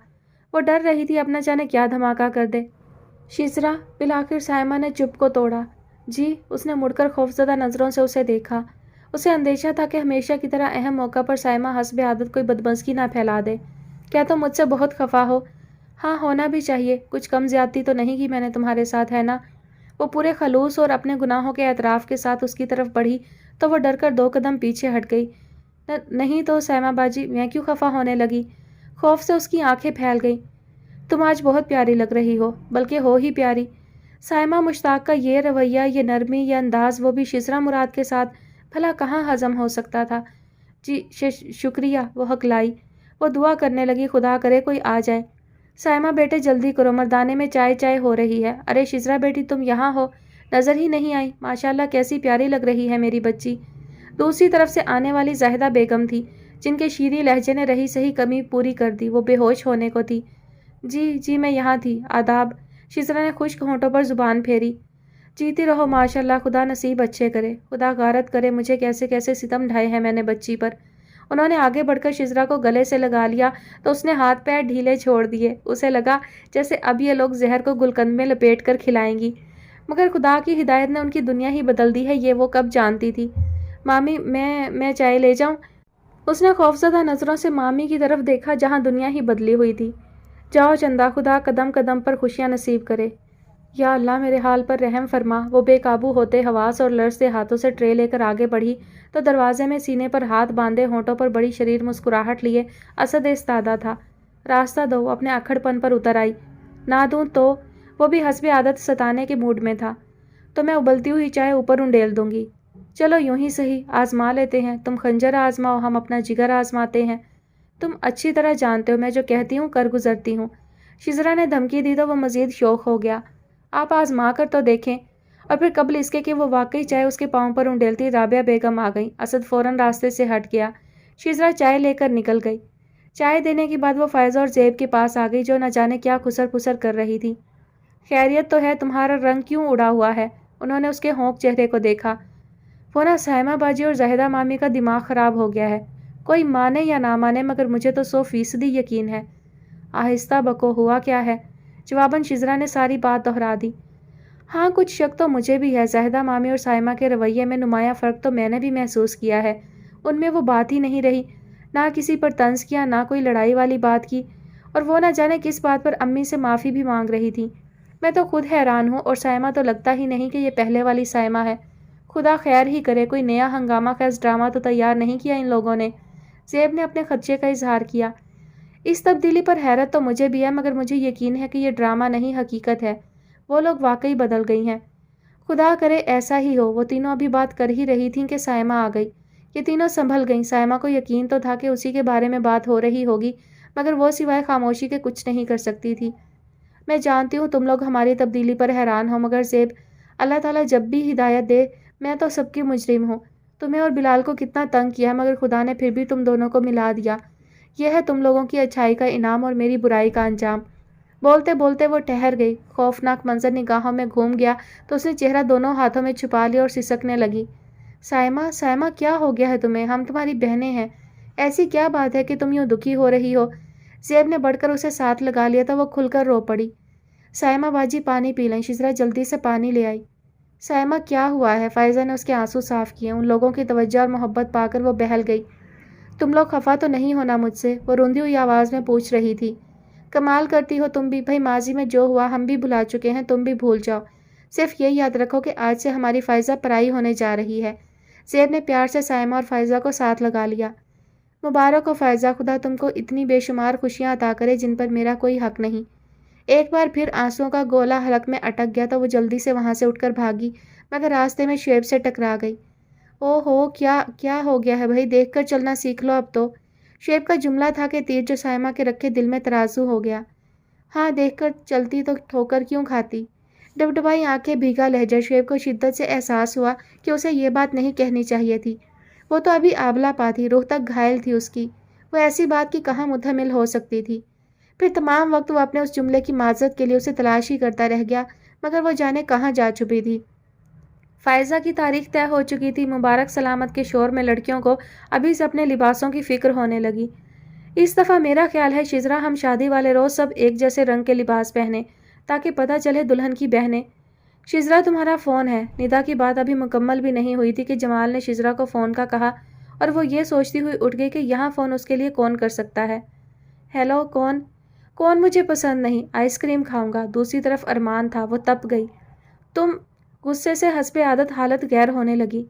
وہ ڈر رہی تھی اپنا جانے کیا دھماکہ کر دے۔ شزرا، بالآخر سائمہ نے چپ کو توڑا۔ جی، اس نے مڑ کر خوفزدہ نظروں سے اسے دیکھا۔ اسے اندیشہ تھا کہ ہمیشہ کی طرح اہم موقع پر سائمہ حسب عادت کوئی بدمزگی نہ پھیلا دے۔ کیا تم مجھ سے بہت خفا ہو؟ ہاں، ہونا بھی چاہیے، کچھ کم زیادتی تو نہیں کی میں نے تمہارے ساتھ، ہے نا؟ وہ پورے خلوص اور اپنے گناہوں کے اعتراف کے ساتھ اس کی طرف بڑھی تو وہ ڈر کر 2 قدم پیچھے ہٹ گئی۔ نہیں تو سائمہ باجی، میں کیوں خفا ہونے لگی؟ خوف سے اس کی آنکھیں پھیل گئیں۔ تم آج بہت پیاری لگ رہی ہو، بلکہ ہو ہی پیاری۔ سائمہ مشتاق کا یہ رویہ، یہ نرمی، یہ انداز، وہ بھی شزرا مراد کے ساتھ، بھلا کہاں ہضم ہو سکتا تھا؟ جی شکریہ، وہ ہکلائی۔ وہ دعا کرنے لگی، خدا کرے کوئی آ جائے۔ سائمہ بیٹے جلدی کرو، مردانے میں چائے ہو رہی ہے۔ ارے شزرا بیٹی، تم یہاں ہو، نظر ہی نہیں آئی؟ ماشاءاللہ کیسی پیاری لگ رہی ہے میری بچی۔ دوسری طرف سے آنے والی زاہدہ بیگم تھی، جن کے شیریں لہجے نے رہی سہی کمی پوری کر دی، وہ بے ہوش ہونے کو تھی۔ جی میں یہاں تھی، آداب۔ شزرا نے خشک ہونٹوں پر زبان پھیری۔ جیتی رہو ماشاءاللہ، خدا نصیب اچھے کرے، خدا غارت کرے مجھے کیسے کیسے ستم ڈھائے ہیں میں نے بچی پر۔ انہوں نے آگے بڑھ کر شزرا کو گلے سے لگا لیا تو اس نے ہاتھ پیر ڈھیلے چھوڑ دیے۔ اسے لگا جیسے اب یہ لوگ زہر کو گلقند میں لپیٹ کر کھلائیں گی، مگر خدا کی ہدایت نے ان کی دنیا ہی بدل دی ہے، یہ وہ کب جانتی تھی۔ مامی، میں چائے لے جاؤں؟ اس نے خوفزدہ نظروں سے مامی کی طرف دیکھا، جہاں دنیا ہی بدلی ہوئی تھی۔ جاؤ چندا، خدا قدم قدم پر خوشیاں نصیب کرے۔ یا اللہ میرے حال پر رحم فرما۔ وہ بے قابو ہوتے حواس اور لرزتے ہاتھوں سے ٹرے لے کر آگے بڑھی تو دروازے میں سینے پر ہاتھ باندھے، ہونٹوں پر بڑی شریر مسکراہٹ لیے اسد استادہ تھا۔ راستہ دو، اپنے اکھڑ پن پر اتر آئی۔ نہ دوں تو؟ وہ بھی حسب عادت ستانے کے موڈ میں تھا۔ تو میں ابلتی ہوئی چائے اوپر انڈیل دوں گی۔ چلو یوں ہی صحیح، آزما لیتے ہیں، تم خنجر آزماؤ، ہم اپنا جگر آزماتے ہیں۔ تم اچھی طرح جانتے ہو میں جو کہتی ہوں کر گزرتی ہوں۔ شزرا نے دھمکی دی تو وہ مزید شوق ہو گیا۔ آپ آزما کر تو دیکھیں۔ اور پھر قبل اس کے کہ وہ واقعی چائے اس کے پاؤں پر انڈیلتی، رابعہ بیگم آ گئی۔ اسد فوراً راستے سے ہٹ گیا۔ شزرا چائے لے کر نکل گئی۔ چائے دینے کے بعد وہ فائزہ اور زیب کے پاس آ گئی، جو نہ جانے کیا خسر پھسر کر رہی تھی۔ خیریت تو ہے؟ تمہارا رنگ کیوں اڑا ہوا ہے؟ انہوں نے اس کے ہونک چہرے کو دیکھا۔ وہ نہ سائمہ باجی اور زاہدہ مامی کا دماغ خراب ہو گیا ہے، کوئی مانے یا نہ مانے مگر مجھے تو 100% یقین ہے۔ آہستہ بکو، ہوا کیا ہے؟ جواباً شزرا نے ساری بات دہرا دی۔ ہاں، کچھ شک تو مجھے بھی ہے، زاہدہ مامی اور سائمہ کے رویے میں نمایاں فرق تو میں نے بھی محسوس کیا ہے۔ ان میں وہ بات ہی نہیں رہی، نہ کسی پر طنز کیا، نہ کوئی لڑائی والی بات کی، اور وہ نہ جانے کس بات پر امی سے معافی بھی مانگ رہی تھی۔ میں تو خود حیران ہوں، اور سائمہ تو لگتا ہی نہیں کہ یہ پہلے والی سائمہ ہے۔ خدا خیر ہی کرے، کوئی نیا ہنگامہ خیز ڈرامہ تو تیار نہیں کیا ان لوگوں نے۔ زیب نے اپنے خدشے کا اظہار کیا۔ اس تبدیلی پر حیرت تو مجھے بھی ہے، مگر مجھے یقین ہے کہ یہ ڈرامہ نہیں، حقیقت ہے۔ وہ لوگ واقعی بدل گئی ہیں۔ خدا کرے ایسا ہی ہو۔ وہ تینوں ابھی بات کر ہی رہی تھیں کہ سائمہ آ گئی۔ یہ تینوں سنبھل گئیں۔ سائمہ کو یقین تو تھا کہ اسی کے بارے میں بات ہو رہی ہوگی، مگر وہ سوائے خاموشی کے کچھ نہیں کر سکتی تھی۔ میں جانتی ہوں تم لوگ ہماری تبدیلی پر حیران ہو، مگر زیب، اللہ تعالیٰ جب بھی ہدایت دے، میں تو سب کی مجرم ہوں۔ تمہیں اور بلال کو کتنا تنگ کیا، مگر خدا نے پھر بھی تم دونوں کو ملا دیا۔ یہ ہے تم لوگوں کی اچھائی کا انعام اور میری برائی کا انجام۔ بولتے بولتے وہ ٹھہر گئی۔ خوفناک منظر نگاہوں میں گھوم گیا تو اس نے چہرہ دونوں ہاتھوں میں چھپا لیا اور سسکنے لگی۔ سائمہ کیا ہو گیا ہے تمہیں؟ ہم تمہاری بہنیں ہیں، ایسی کیا بات ہے کہ تم یوں دکھی ہو رہی ہو؟ زیب نے بڑھ کر اسے ساتھ لگا لیا تو وہ کھل کر رو پڑی۔ سائمہ باجی پانی پی لیں۔ شزرا جلدی سے پانی لے آئی۔ سائمہ کیا ہوا ہے؟ فائزہ نے اس کے آنسو صاف کیے۔ ان لوگوں کی توجہ اور محبت پا کر وہ بہل گئی۔ تم لوگ خفا تو نہیں ہونا مجھ سے؟ وہ روندی ہوئی آواز میں پوچھ رہی تھی۔ کمال کرتی ہو تم بھی، بھائی ماضی میں جو ہوا ہم بھی بھلا چکے ہیں، تم بھی بھول جاؤ۔ صرف یہ یاد رکھو کہ آج سے ہماری فائزہ پرائی ہونے جا رہی ہے۔ زیب نے پیار سے سائمہ اور فائزہ کو ساتھ لگا لیا۔ مبارک ہو فائزہ، خدا تم کو اتنی بے شمار خوشیاں عطا کرے جن پر میرا کوئی حق نہیں۔ ایک بار پھر آنسوؤں کا گولا حلق میں اٹک گیا تو وہ جلدی سے وہاں سے اٹھ کر بھاگی، مگر راستے میں شعیب سے ٹکرا گئی۔ او ہو، کیا ہو گیا ہے بھائی، دیکھ کر چلنا سیکھ لو اب تو۔ شعیب کا جملہ تھا کہ تیر جو سائمہ کے رکھے دل میں ترازو ہو گیا۔ ہاں دیکھ کر چلتی تو ٹھوکر کیوں کھاتی؟ ڈبڈبائی آنکھیں، بھیگا لہجہ، شعیب کو شدت سے احساس ہوا کہ اسے یہ بات نہیں کہنی چاہیے تھی۔ وہ تو ابھی آبلا پا تھی، روح تک گھائل تھی اس کی، وہ ایسی بات کی کہاں متحمل ہو سکتی تھی؟ پھر تمام وقت وہ اپنے اس جملے کی معذرت کے لیے اسے تلاش ہی کرتا رہ گیا، مگر وہ جانے کہاں جا چھپی تھی۔ فائزہ کی تاریخ طے ہو چکی تھی۔ مبارک سلامت کے شور میں لڑکیوں کو ابھی سے اپنے لباسوں کی فکر ہونے لگی۔ اس دفعہ میرا خیال ہے شزرا ہم شادی والے روز سب ایک جیسے رنگ کے لباس پہنے تاکہ پتہ چلے دلہن کی بہنیں۔ شزرا تمہارا فون ہے۔ ندا کی بات ابھی مکمل بھی نہیں ہوئی تھی کہ جمال نے شزرا کو فون کا کہا اور وہ یہ سوچتی ہوئی اٹھ گئی کہ یہاں فون اس کے لیے کون کر سکتا ہے۔ ہیلو، کون مجھے پسند نہیں، آئس کریم کھاؤں گا۔ دوسری طرف ارمان تھا، وہ تپ گئی۔ تم؟ غصے سے حسب عادت حالت غیر ہونے لگی۔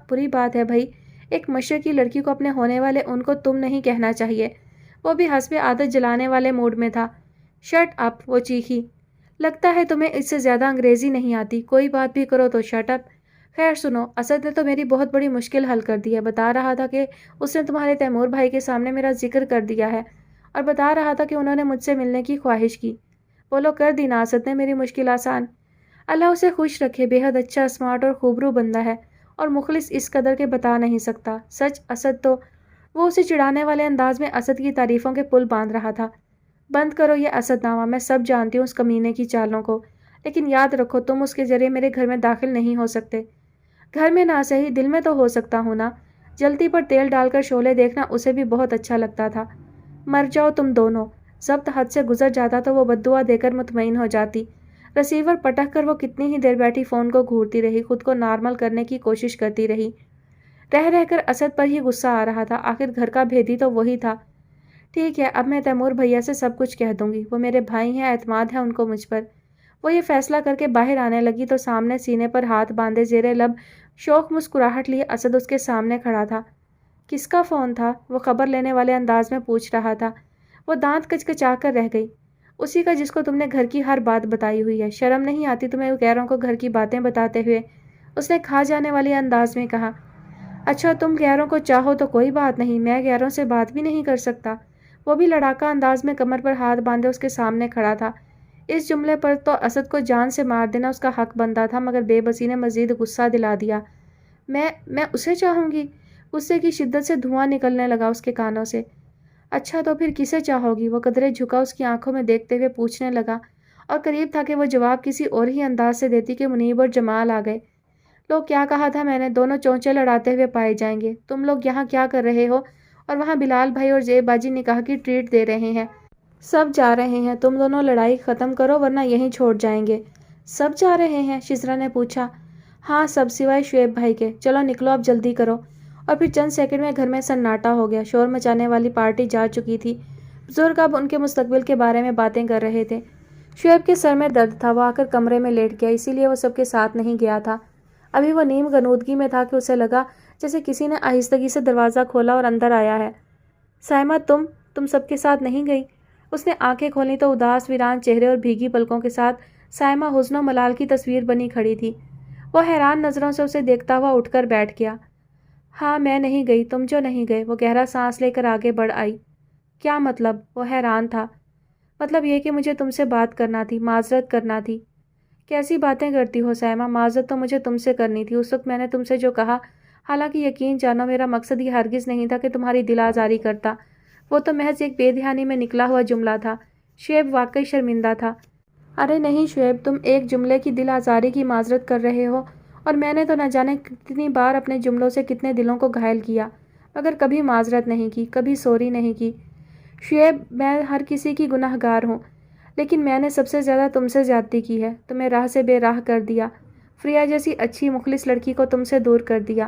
بری بات ہے بھائی، ایک مشرقی لڑکی کو اپنے ہونے والے ان کو تم نہیں کہنا چاہیے۔ وہ بھی حسب عادت جلانے والے موڈ میں تھا۔ شٹ اپ، وہ چیخی۔ لگتا ہے تمہیں اس سے زیادہ انگریزی نہیں آتی، کوئی بات بھی کرو تو شٹ اپ۔ خیر سنو، اسد نے تو میری بہت بڑی مشکل حل کر دی ہے۔ بتا رہا تھا کہ اس نے تمہارے تیمور بھائی کے سامنے میرا ذکر کر دیا ہے اور بتا رہا تھا کہ انہوں نے مجھ سے ملنے کی خواہش کی۔ بولو، کر دی نا اسد نے میری مشکل آسان؟ اللہ اسے خوش رکھے، بے حد اچھا، اسمارٹ اور خوبرو بندہ ہے اور مخلص اس قدر کے بتا نہیں سکتا۔ سچ اسد تو… وہ اسے چڑھانے والے انداز میں اسد کی تعریفوں کے پل باندھ رہا تھا۔ بند کرو یہ اسد نامہ، میں سب جانتی ہوں اس کمینے کی چالوں کو، لیکن یاد رکھو تم اس کے ذریعے میرے گھر میں داخل نہیں ہو سکتے۔ گھر میں نہ صحیح، دل میں تو ہو سکتا ہوں نا۔ جلتی پر تیل ڈال کر شعلے دیکھنا اسے بھی بہت اچھا لگتا تھا۔ مر جاؤ تم دونوں۔ ضبط حد سے گزر جاتا تو وہ بددعا دے کر مطمئن ہو جاتی۔ رسیور پٹک کر وہ کتنی ہی دیر بیٹھی فون کو گھورتی رہی، خود کو نارمل کرنے کی کوشش کرتی رہی۔ رہ کر اسد پر ہی غصہ آ رہا تھا، آخر گھر کا بھیدی تو وہی تھا۔ ٹھیک ہے، اب میں تیمور بھیا سے سب کچھ کہہ دوں گی، وہ میرے بھائی ہیں، اعتماد ہے ان کو مجھ پر۔ وہ یہ فیصلہ کر کے باہر آنے لگی تو سامنے سینے پر ہاتھ باندھے زیر لب شوق مسکراہٹ لیے اسد اس کے سامنے کھڑا تھا۔ کس کا فون تھا؟ وہ خبر لینے والے انداز میں پوچھ رہا تھا۔ وہ دانت کچکچا کر رہ گئی۔ اسی کا جس کو تم نے گھر کی ہر بات بتائی ہوئی ہے۔ شرم نہیں آتی تمہیں غیروں کو گھر کی باتیں بتاتے ہوئے؟ اس نے کھا جانے والے انداز میں کہا۔ اچھا، تم غیروں کو چاہو تو کوئی بات نہیں، میں غیروں سے بات بھی نہیں کر سکتا؟ وہ بھی لڑاکا انداز میں کمر پر ہاتھ باندھے اس کے سامنے کھڑا تھا۔ اس جملے پر تو اسد کو جان سے مار دینا اس کا حق بنتا تھا، مگر بے بسی نے مزید غصہ دلا دیا۔ میں اسے چاہوں گی؟ غصے کی شدت سے دھواں نکلنے لگا اس کے کانوں سے۔ اچھا تو پھر کسے چاہو گی؟ وہ قدرے جھکا اس کی آنکھوں میں دیکھتے ہوئے پوچھنے لگا، اور قریب تھا کہ وہ جواب کسی اور ہی انداز سے دیتی کہ منیب اور جمال آ گئے۔ لوگ کیا کہا تھا میں نے، دونوں چونچے لڑاتے ہوئے پائے جائیں گے۔ تم لوگ یہاں کیا کر رہے ہو؟ اور وہاں بلال بھائی اور زیب باجی نکاح کی ٹریٹ دے رہے ہیں، سب جا رہے ہیں۔ تم دونوں لڑائی ختم کرو ورنہ یہیں چھوڑ جائیں گے۔ سب جا رہے ہیں؟ شزرا نے پوچھا۔ ہاں سب سوائے شعیب بھائی کے۔ چلو نکلو اب جلدی کرو۔ اور پھر چند سیکنڈ میں گھر میں سناٹا ہو گیا۔ شور مچانے والی پارٹی جا چکی تھی۔ بزرگ اب ان کے مستقبل کے بارے میں باتیں کر رہے تھے۔ شعیب کے سر میں درد تھا، وہ آ کر کمرے میں لیٹ گیا، اسی لیے وہ سب کے ساتھ نہیں گیا تھا۔ ابھی وہ نیم غنودگی میں تھا کہ اسے لگا جیسے کسی نے آہستگی سے دروازہ کھولا اور اندر آیا ہے۔ سائمہ، تم سب کے ساتھ نہیں گئی؟ اس نے آنکھیں کھولیں تو اداس ویران چہرے اور بھیگی پلکوں کے ساتھ سائمہ حزن و ملال کی تصویر بنی کھڑی تھی۔ وہ حیران نظروں سے اسے دیکھتا ہوا اٹھ کر بیٹھ گیا۔ ہاں میں نہیں گئی، تم جو نہیں گئے۔ وہ گہرا سانس لے کر آگے بڑھ آئی۔ کیا مطلب؟ وہ حیران تھا۔ مطلب یہ کہ مجھے تم سے بات کرنا تھی، معذرت کرنا تھی۔ کیسی باتیں کرتی ہو سائمہ، معذرت تو مجھے تم سے کرنی تھی۔ اس وقت میں نے تم سے جو کہا، حالانکہ یقین جانو میرا مقصد یہ ہرگز نہیں تھا کہ تمہاری دل آزاری کرتا، وہ تو محض ایک بے دھیانی میں نکلا ہوا جملہ تھا۔ شعیب واقعی شرمندہ تھا۔ ارے نہیں شعیب، تم ایک جملے کی دل آزاری کی معذرت کر رہے ہو، اور میں نے تو نہ جانے کتنی بار اپنے جملوں سے کتنے دلوں کو گھائل کیا، مگر کبھی معذرت نہیں کی، کبھی سوری نہیں کی۔ شعیب، میں ہر کسی کی گناہ گار ہوں، لیکن میں نے سب سے زیادہ تم سے زیادتی کی ہے۔ تمہیں راہ سے بے راہ کر دیا، فریا جیسی اچھی مخلص لڑکی کو تم سے دور کر دیا۔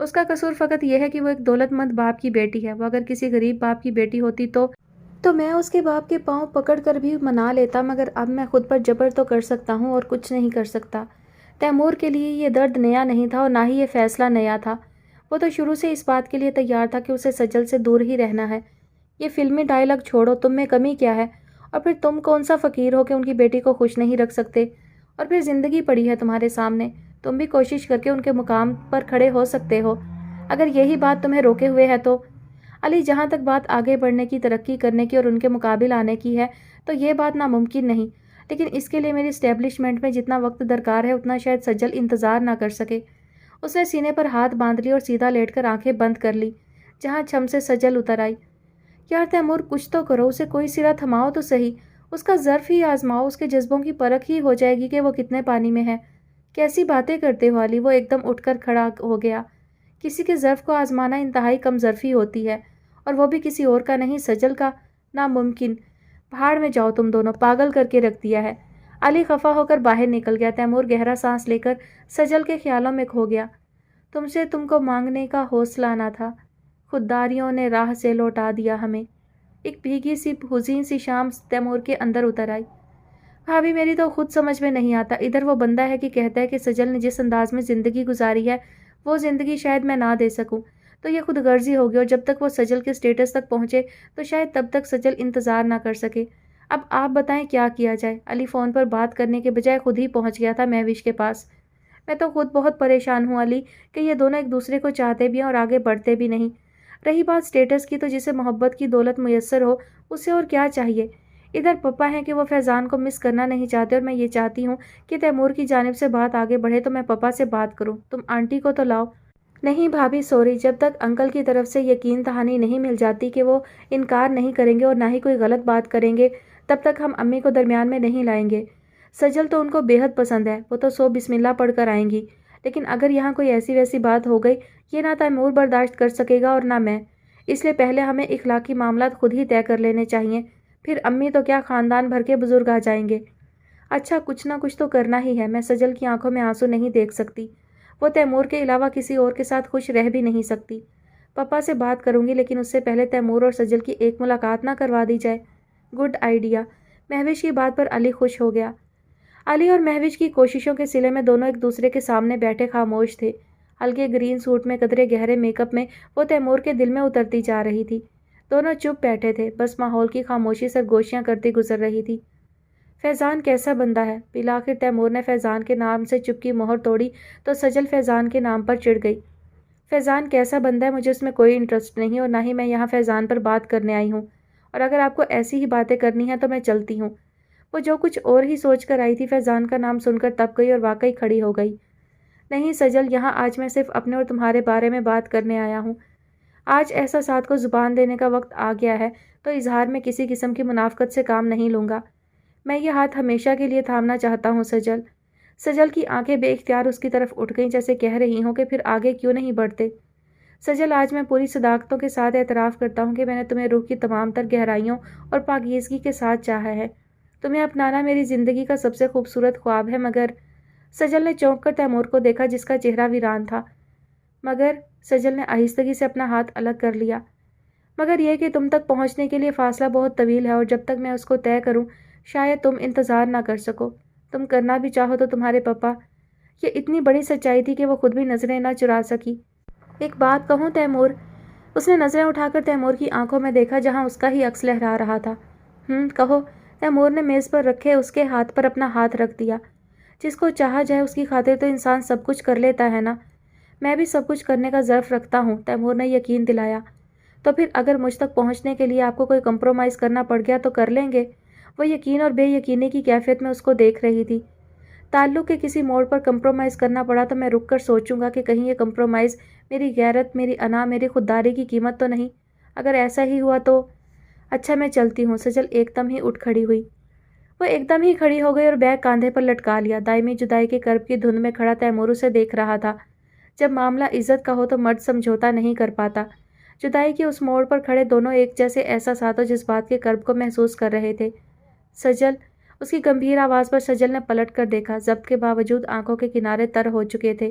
اس کا قصور فقط یہ ہے کہ وہ ایک دولت مند باپ کی بیٹی ہے۔ وہ اگر کسی غریب باپ کی بیٹی ہوتی تو میں اس کے باپ کے پاؤں پکڑ کر بھی منا لیتا، مگر اب میں خود پر جبر تو کر سکتا ہوں اور کچھ نہیں کر سکتا۔ تیمور کے لیے یہ درد نیا نہیں تھا اور نہ ہی یہ فیصلہ نیا تھا۔ وہ تو شروع سے اس بات کے لیے تیار تھا کہ اسے سجل سے دور ہی رہنا ہے۔ یہ فلمی ڈائلاگ چھوڑو، تم میں کمی کیا ہے؟ اور پھر تم کون سا فقیر ہو کہ ان کی بیٹی کو خوش نہیں رکھ سکتے؟ اور پھر زندگی پڑی ہے تمہارے سامنے، تم بھی کوشش کر کے ان کے مقام پر کھڑے ہو سکتے ہو، اگر یہی بات تمہیں روکے ہوئے ہے تو۔ علی، جہاں تک بات آگے بڑھنے کی، ترقی کرنے کی اور ان کے مقابل آنے کی ہے تو یہ بات ناممکن نہیں، لیکن اس کے لیے میری اسٹیبلشمنٹ میں جتنا وقت درکار ہے اتنا شاید سجل انتظار نہ کر سکے۔ اس نے سینے پر ہاتھ باندھ لی اور سیدھا لیٹ کر آنکھیں بند کر لی، جہاں چھم سے سجل اتر آئی۔ یار تیمور، کچھ تو کرو، اسے کوئی سرا تھماؤ تو صحیح، اس کا ظرف ہی آزماؤ، اس کے جذبوں کی پرکھ ہی ہو جائے گی کہ وہ کتنے پانی میں ہے۔ کیسی باتیں کرتے ہو علی؟ وہ ایک دم اٹھ کر کھڑا ہو گیا۔ کسی کے ظرف کو آزمانا انتہائی کم ظرفی ہوتی ہے، اور وہ بھی کسی اور کا نہیں، سجل کا۔ ناممکن، بھاڑ میں جاؤ تم دونوں، پاگل کر کے رکھ دیا ہے۔ علی خفا ہو کر باہر نکل گیا۔ تیمور گہرا سانس لے کر سجل کے خیالوں میں کھو گیا۔ تم کو مانگنے کا حوصلہ نہ تھا، خودداریوں نے راہ سے لوٹا دیا ہمیں۔ ایک بھیگی سی حزین سی شام تیمور کے اندر اتر آئی۔ بھابھی، میری تو خود سمجھ میں نہیں آتا، ادھر وہ بندہ ہے کہ کہتا ہے کہ سجل نے جس انداز میں زندگی گزاری ہے وہ زندگی شاید میں نہ دے سکوں، تو یہ خود غرضی ہوگی، اور جب تک وہ سجل کے سٹیٹس تک پہنچے تو شاید تب تک سجل انتظار نہ کر سکے۔ اب آپ بتائیں کیا کیا جائے؟ علی فون پر بات کرنے کے بجائے خود ہی پہنچ گیا تھا مہوش کے پاس۔ میں تو خود بہت پریشان ہوں علی کہ یہ دونوں ایک دوسرے کو چاہتے بھی ہیں اور آگے بڑھتے بھی نہیں۔ رہی بات سٹیٹس کی، تو جسے محبت کی دولت میسر ہو اسے اور کیا چاہیے؟ ادھر پپا ہیں کہ وہ فیضان کو مس کرنا نہیں چاہتے، اور میں یہ چاہتی ہوں کہ تیمور کی جانب سے بات آگے بڑھے تو میں پپا سے بات کروں۔ تم آنٹی کو تو لاؤ۔ نہیں بھابھی، سوری، جب تک انکل کی طرف سے یقین دہانی نہیں مل جاتی کہ وہ انکار نہیں کریں گے اور نہ ہی کوئی غلط بات کریں گے، تب تک ہم امی کو درمیان میں نہیں لائیں گے۔ سجل تو ان کو بے حد پسند ہے، وہ تو 100 بسم اللہ پڑھ کر آئیں گی، لیکن اگر یہاں کوئی ایسی ویسی بات ہو گئی، یہ نہ تیمور برداشت کر سکے گا اور نہ میں۔ اس لیے پہلے ہمیں اخلاقی معاملات خود ہی طے کر لینے چاہیے، پھر امی تو کیا خاندان بھر کے بزرگ آ جائیں گے۔ اچھا، کچھ نہ کچھ تو کرنا ہی ہے۔ میں سجل کی آنکھوں میں آنسو نہیں دیکھ سکتی، وہ تیمور کے علاوہ کسی اور کے ساتھ خوش رہ بھی نہیں سکتی۔ پپا سے بات کروں گی، لیکن اس سے پہلے تیمور اور سجل کی ایک ملاقات نہ کروا دی جائے۔ Good idea. مہوش کی بات پر علی خوش ہو گیا۔ علی اور مہوش کی کوششوں کے صلے میں دونوں ایک دوسرے کے سامنے بیٹھے خاموش تھے۔ ہلکے گرین سوٹ میں، قدرے گہرے میک اپ میں وہ تیمور کے دل میں اترتی جا رہی تھی۔ دونوں چپ بیٹھے تھے، بس ماحول کی خاموشی سرگوشیاں کرتی گزر رہی تھی۔ فیضان کیسا بندہ ہے؟ بالآخر تیمور نے فیضان کے نام سے چپ کی مہر توڑی تو سجل فیضان کے نام پر چڑھ گئی۔ فیضان کیسا بندہ ہے؟ مجھے اس میں کوئی انٹرسٹ نہیں، اور نہ ہی میں یہاں فیضان پر بات کرنے آئی ہوں، اور اگر آپ کو ایسی ہی باتیں کرنی ہیں تو میں چلتی ہوں۔ وہ جو کچھ اور ہی سوچ کر آئی تھی، فیضان کا نام سن کر تب گئی اور واقعی کھڑی ہو گئی۔ نہیں سجل، یہاں آج میں صرف اپنے اور تمہارے بارے میں بات کرنے آیا ہوں۔ آج احساسات کو زبان دینے کا وقت آ گیا ہے، تو اظہار میں کسی قسم کی منافقت سے کام نہیں لوں گا۔ میں یہ ہاتھ ہمیشہ کے لیے تھامنا چاہتا ہوں سجل۔ سجل کی آنکھیں بے اختیار اس کی طرف اٹھ گئیں، جیسے کہہ رہی ہوں کہ پھر آگے کیوں نہیں بڑھتے۔ سجل، آج میں پوری صداقتوں کے ساتھ اعتراف کرتا ہوں کہ میں نے تمہیں روح کی تمام تر گہرائیوں اور پاکیزگی کے ساتھ چاہا ہے۔ تمہیں اپنانا میری زندگی کا سب سے خوبصورت خواب ہے، مگر… سجل نے چونک کر تیمور کو دیکھا، جس کا چہرہ ویران تھا۔ مگر… سجل نے آہستگی سے اپنا ہاتھ الگ کر لیا۔ مگر یہ کہ تم تک پہنچنے کے لیے فاصلہ بہت طویل ہے، اور جب تک میں اس کو طے کروں شاید تم انتظار نہ کر سکو۔ تم کرنا بھی چاہو تو تمہارے پپا… یہ اتنی بڑی سچائی تھی کہ وہ خود بھی نظریں نہ چرا سکی۔ ایک بات کہوں تیمور؟ اس نے نظریں اٹھا کر تیمور کی آنکھوں میں دیکھا، جہاں اس کا ہی عکس لہرا رہا تھا۔ کہو۔ تیمور نے میز پر رکھے اس کے ہاتھ پر اپنا ہاتھ رکھ دیا۔ جس کو چاہا جائے اس کی خاطر تو انسان سب کچھ کر لیتا ہے نا۔ میں بھی سب کچھ کرنے کا ظرف رکھتا ہوں، تیمور نے یقین دلایا۔ تو پھر اگر مجھ تک پہنچنے کے لیے آپ کو کوئی کمپرومائز کرنا پڑ گیا تو کر لیں گے۔ وہ یقین اور بے یقینی کی کیفیت میں اس کو دیکھ رہی تھی۔ تعلق کے کسی موڑ پر کمپرومائز کرنا پڑا تو میں رک کر سوچوں گا کہ کہیں یہ کمپرومائز میری غیرت، میری انا، میری خودداری کی قیمت تو نہیں۔ اگر ایسا ہی ہوا تو… اچھا، میں چلتی ہوں۔ سجل ایک دم ہی اٹھ کھڑی ہوئی۔ وہ ایک دم ہی کھڑی ہو گئی اور بیگ کاندھے پر لٹکا لیا۔ دائمی جدائی کے کرب کی دھند میں کھڑا تیمور اسے دیکھ رہا تھا۔ جب معاملہ عزت کا ہو تو مرد سمجھوتا نہیں کر پاتا۔ جدائی کے اس موڑ پر کھڑے دونوں ایک جیسے احساسات و جذبات کے کرب کو محسوس کر رہے تھے۔ سجل، اس کی گمبھیر آواز پر سجل نے پلٹ کر دیکھا۔ ضبط کے باوجود آنکھوں کے کنارے تر ہو چکے تھے۔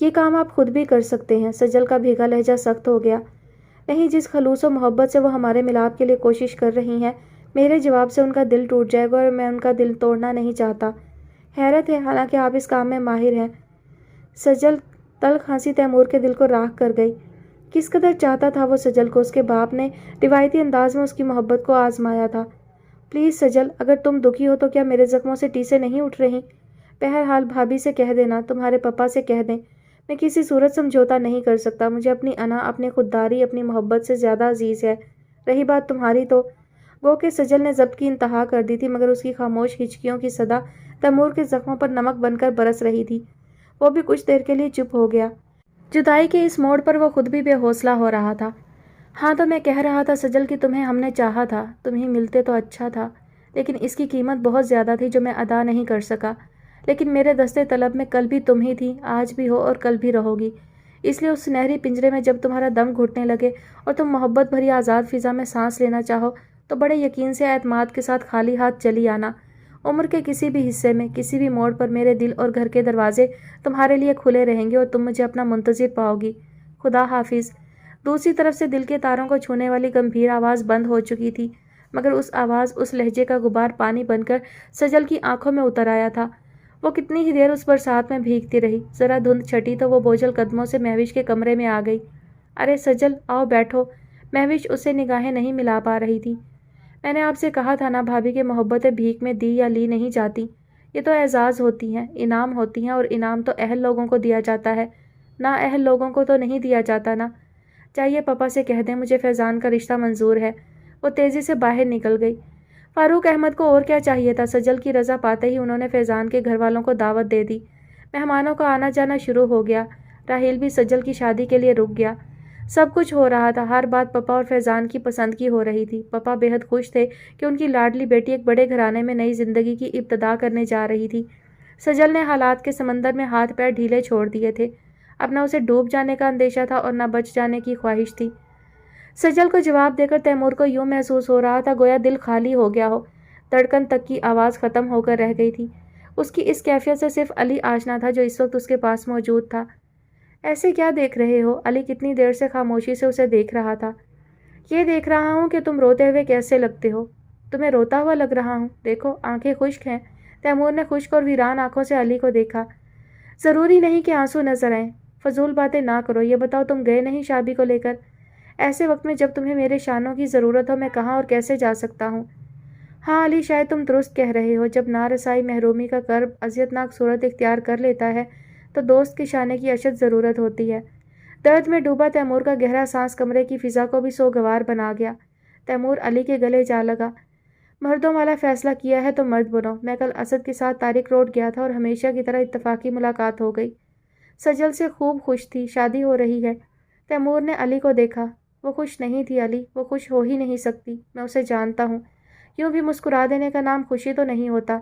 یہ کام آپ خود بھی کر سکتے ہیں۔ سجل کا بھیگا لہجہ سخت ہو گیا۔ نہیں، جس خلوص و محبت سے وہ ہمارے ملاپ کے لیے کوشش کر رہی ہیں، میرے جواب سے ان کا دل ٹوٹ جائے گا اور میں ان کا دل توڑنا نہیں چاہتا۔ حیرت ہے، حالانکہ آپ اس کام میں ماہر ہیں۔ سجل تلخ ہنسی تیمور کے دل کو راکھ کر گئی۔ کس قدر چاہتا تھا وہ سجل کو، اس کے باپ نے روایتی انداز میں اس کی محبت کو آزمایا تھا۔ پلیز سجل، اگر تم دکھی ہو تو کیا میرے زخموں سے ٹیسے نہیں اٹھ رہی؟ بہرحال بھابھی سے کہہ دینا، تمہارے پاپا سے کہہ دیں، میں کسی صورت سمجھوتا نہیں کر سکتا۔ مجھے اپنی انا، اپنی خودداری، اپنی محبت سے زیادہ عزیز ہے۔ رہی بات تمہاری تو گو کہ سجل نے ضبط کی انتہا کر دی تھی، مگر اس کی خاموش ہچکیوں کی صدا تیمور کے زخموں پر نمک بن کر برس رہی تھی۔ وہ بھی کچھ دیر کے لیے چپ ہو گیا۔ جدائی کے اس موڑ پر وہ خود بھی بے حوصلہ ہو رہا تھا۔ ہاں تو میں کہہ رہا تھا سجل کہ تمہیں ہم نے چاہا تھا، تم ہی ملتے تو اچھا تھا، لیکن اس کی قیمت بہت زیادہ تھی جو میں ادا نہیں کر سکا۔ لیکن میرے دستے طلب میں کل بھی تم ہی تھی، آج بھی ہو اور کل بھی رہو گی۔ اس لیے اس سنہری پنجرے میں جب تمہارا دم گھٹنے لگے اور تم محبت بھری آزاد فضا میں سانس لینا چاہو تو بڑے یقین سے اعتماد کے ساتھ خالی ہاتھ چلی آنا۔ عمر کے کسی بھی حصے میں، کسی بھی موڑ پر میرے دل اور گھر کے دروازے تمہارے لیے کھلے رہیں گے اور تم مجھے اپنا منتظر پاؤ گی۔ خدا حافظ۔ دوسری طرف سے دل کے تاروں کو چھونے والی گمبھیر آواز بند ہو چکی تھی، مگر اس آواز، اس لہجے کا غبار پانی بن کر سجل کی آنکھوں میں اتر آیا تھا۔ وہ کتنی ہی دیر اس برسات میں بھیگتی رہی۔ ذرا دھند چھٹی تو وہ بوجھل قدموں سے مہوش کے کمرے میں آ گئی۔ ارے سجل، آؤ بیٹھو۔ مہوش اس سے نگاہیں نہیں ملا پا رہی تھی۔ میں نے آپ سے کہا تھا نا بھابھی کہ محبتیں بھیک میں دی یا لی نہیں جاتی، یہ تو اعزاز ہوتی ہیں، انعام ہوتی ہیں، اور انعام تو اہل لوگوں کو دیا جاتا ہے، نا اہل لوگوں کو تو نہیں دیا جاتا نا۔ چاہیے پاپا سے کہہ دیں مجھے فیضان کا رشتہ منظور ہے۔ وہ تیزی سے باہر نکل گئی۔ فاروق احمد کو اور کیا چاہیے تھا؟ سجل کی رضا پاتے ہی انہوں نے فیضان کے گھر والوں کو دعوت دے دی۔ مہمانوں کا آنا جانا شروع ہو گیا۔ راحیل بھی سجل کی شادی کے لیے رک گیا۔ سب کچھ ہو رہا تھا، ہر بات پاپا اور فیضان کی پسند کی ہو رہی تھی۔ پاپا بے حد خوش تھے کہ ان کی لاڈلی بیٹی ایک بڑے گھرانے میں نئی زندگی کی ابتدا کرنے جا رہی تھی۔ سجل نے حالات کے سمندر میں ہاتھ پیر ڈھیلے چھوڑ دیے تھے۔ اب نہ اسے ڈوب جانے کا اندیشہ تھا اور نہ بچ جانے کی خواہش تھی۔ سجل کو جواب دے کر تیمور کو یوں محسوس ہو رہا تھا گویا دل خالی ہو گیا ہو، دھڑکن تک کی آواز ختم ہو کر رہ گئی تھی۔ اس کی اس کیفیت سے صرف علی آشنا تھا جو اس وقت اس کے پاس موجود تھا۔ ایسے کیا دیکھ رہے ہو؟ علی کتنی دیر سے خاموشی سے اسے دیکھ رہا تھا۔ یہ دیکھ رہا ہوں کہ تم روتے ہوئے کیسے لگتے ہو۔ تمہیں روتا ہوا لگ رہا ہوں، دیکھو آنکھیں خشک ہیں۔ تیمور نے خشک اور ویران آنکھوں سے علی کو دیکھا۔ ضروری نہیں کہ آنسو نظر آئیں، فضول باتیں نہ کرو۔ یہ بتاؤ تم گئے نہیں شابی کو لے کر؟ ایسے وقت میں جب تمہیں میرے شانوں کی ضرورت ہو میں کہاں اور کیسے جا سکتا ہوں؟ ہاں علی، شاید تم درست کہہ رہے ہو۔ جب نارسائی محرومی کا کرب اذیتناک صورت اختیار کر لیتا ہے تو دوست کے شانے کی اشد ضرورت ہوتی ہے۔ درد میں ڈوبا تیمور کا گہرا سانس کمرے کی فضا کو بھی سوگوار بنا گیا۔ تیمور علی کے گلے جا لگا۔ مردوں والا فیصلہ کیا ہے تو مرد بنو۔ میں کل اسد کے ساتھ طارق روڈ گیا تھا اور ہمیشہ کی طرح اتفاقی ملاقات ہو گئی۔ سجل سے خوب خوش تھی، شادی ہو رہی ہے۔ تیمور نے علی کو دیکھا۔ وہ خوش نہیں تھی علی، وہ خوش ہو ہی نہیں سکتی، میں اسے جانتا ہوں۔ یوں بھی مسکرا دینے کا نام خوشی تو نہیں ہوتا۔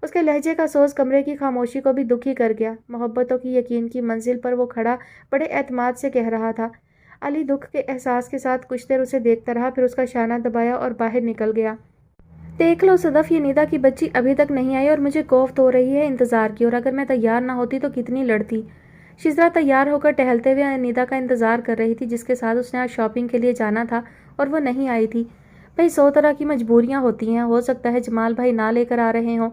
اس کے لہجے کا سوز کمرے کی خاموشی کو بھی دکھی کر گیا۔ محبتوں کی یقین کی منزل پر وہ کھڑا بڑے اعتماد سے کہہ رہا تھا۔ علی دکھ کے احساس کے ساتھ کچھ دیر اسے دیکھتا رہا، پھر اس کا شانہ دبایا اور باہر نکل گیا۔ دیکھ لو صدف، یہ نیدا کی بچی ابھی تک نہیں آئی اور مجھے کوفت ہو رہی ہے انتظار کی، اور اگر میں تیار نہ ہوتی تو کتنی لڑتی۔ شزرا تیار ہو کر ٹہلتے ہوئے نیدا کا انتظار کر رہی تھی جس کے ساتھ اس نے آج شاپنگ کے لیے جانا تھا اور وہ نہیں آئی تھی۔ بھئی 100 طرح کی مجبوریاں ہوتی ہیں، ہو سکتا ہے جمال بھائی نہ لے کر آ رہے ہوں۔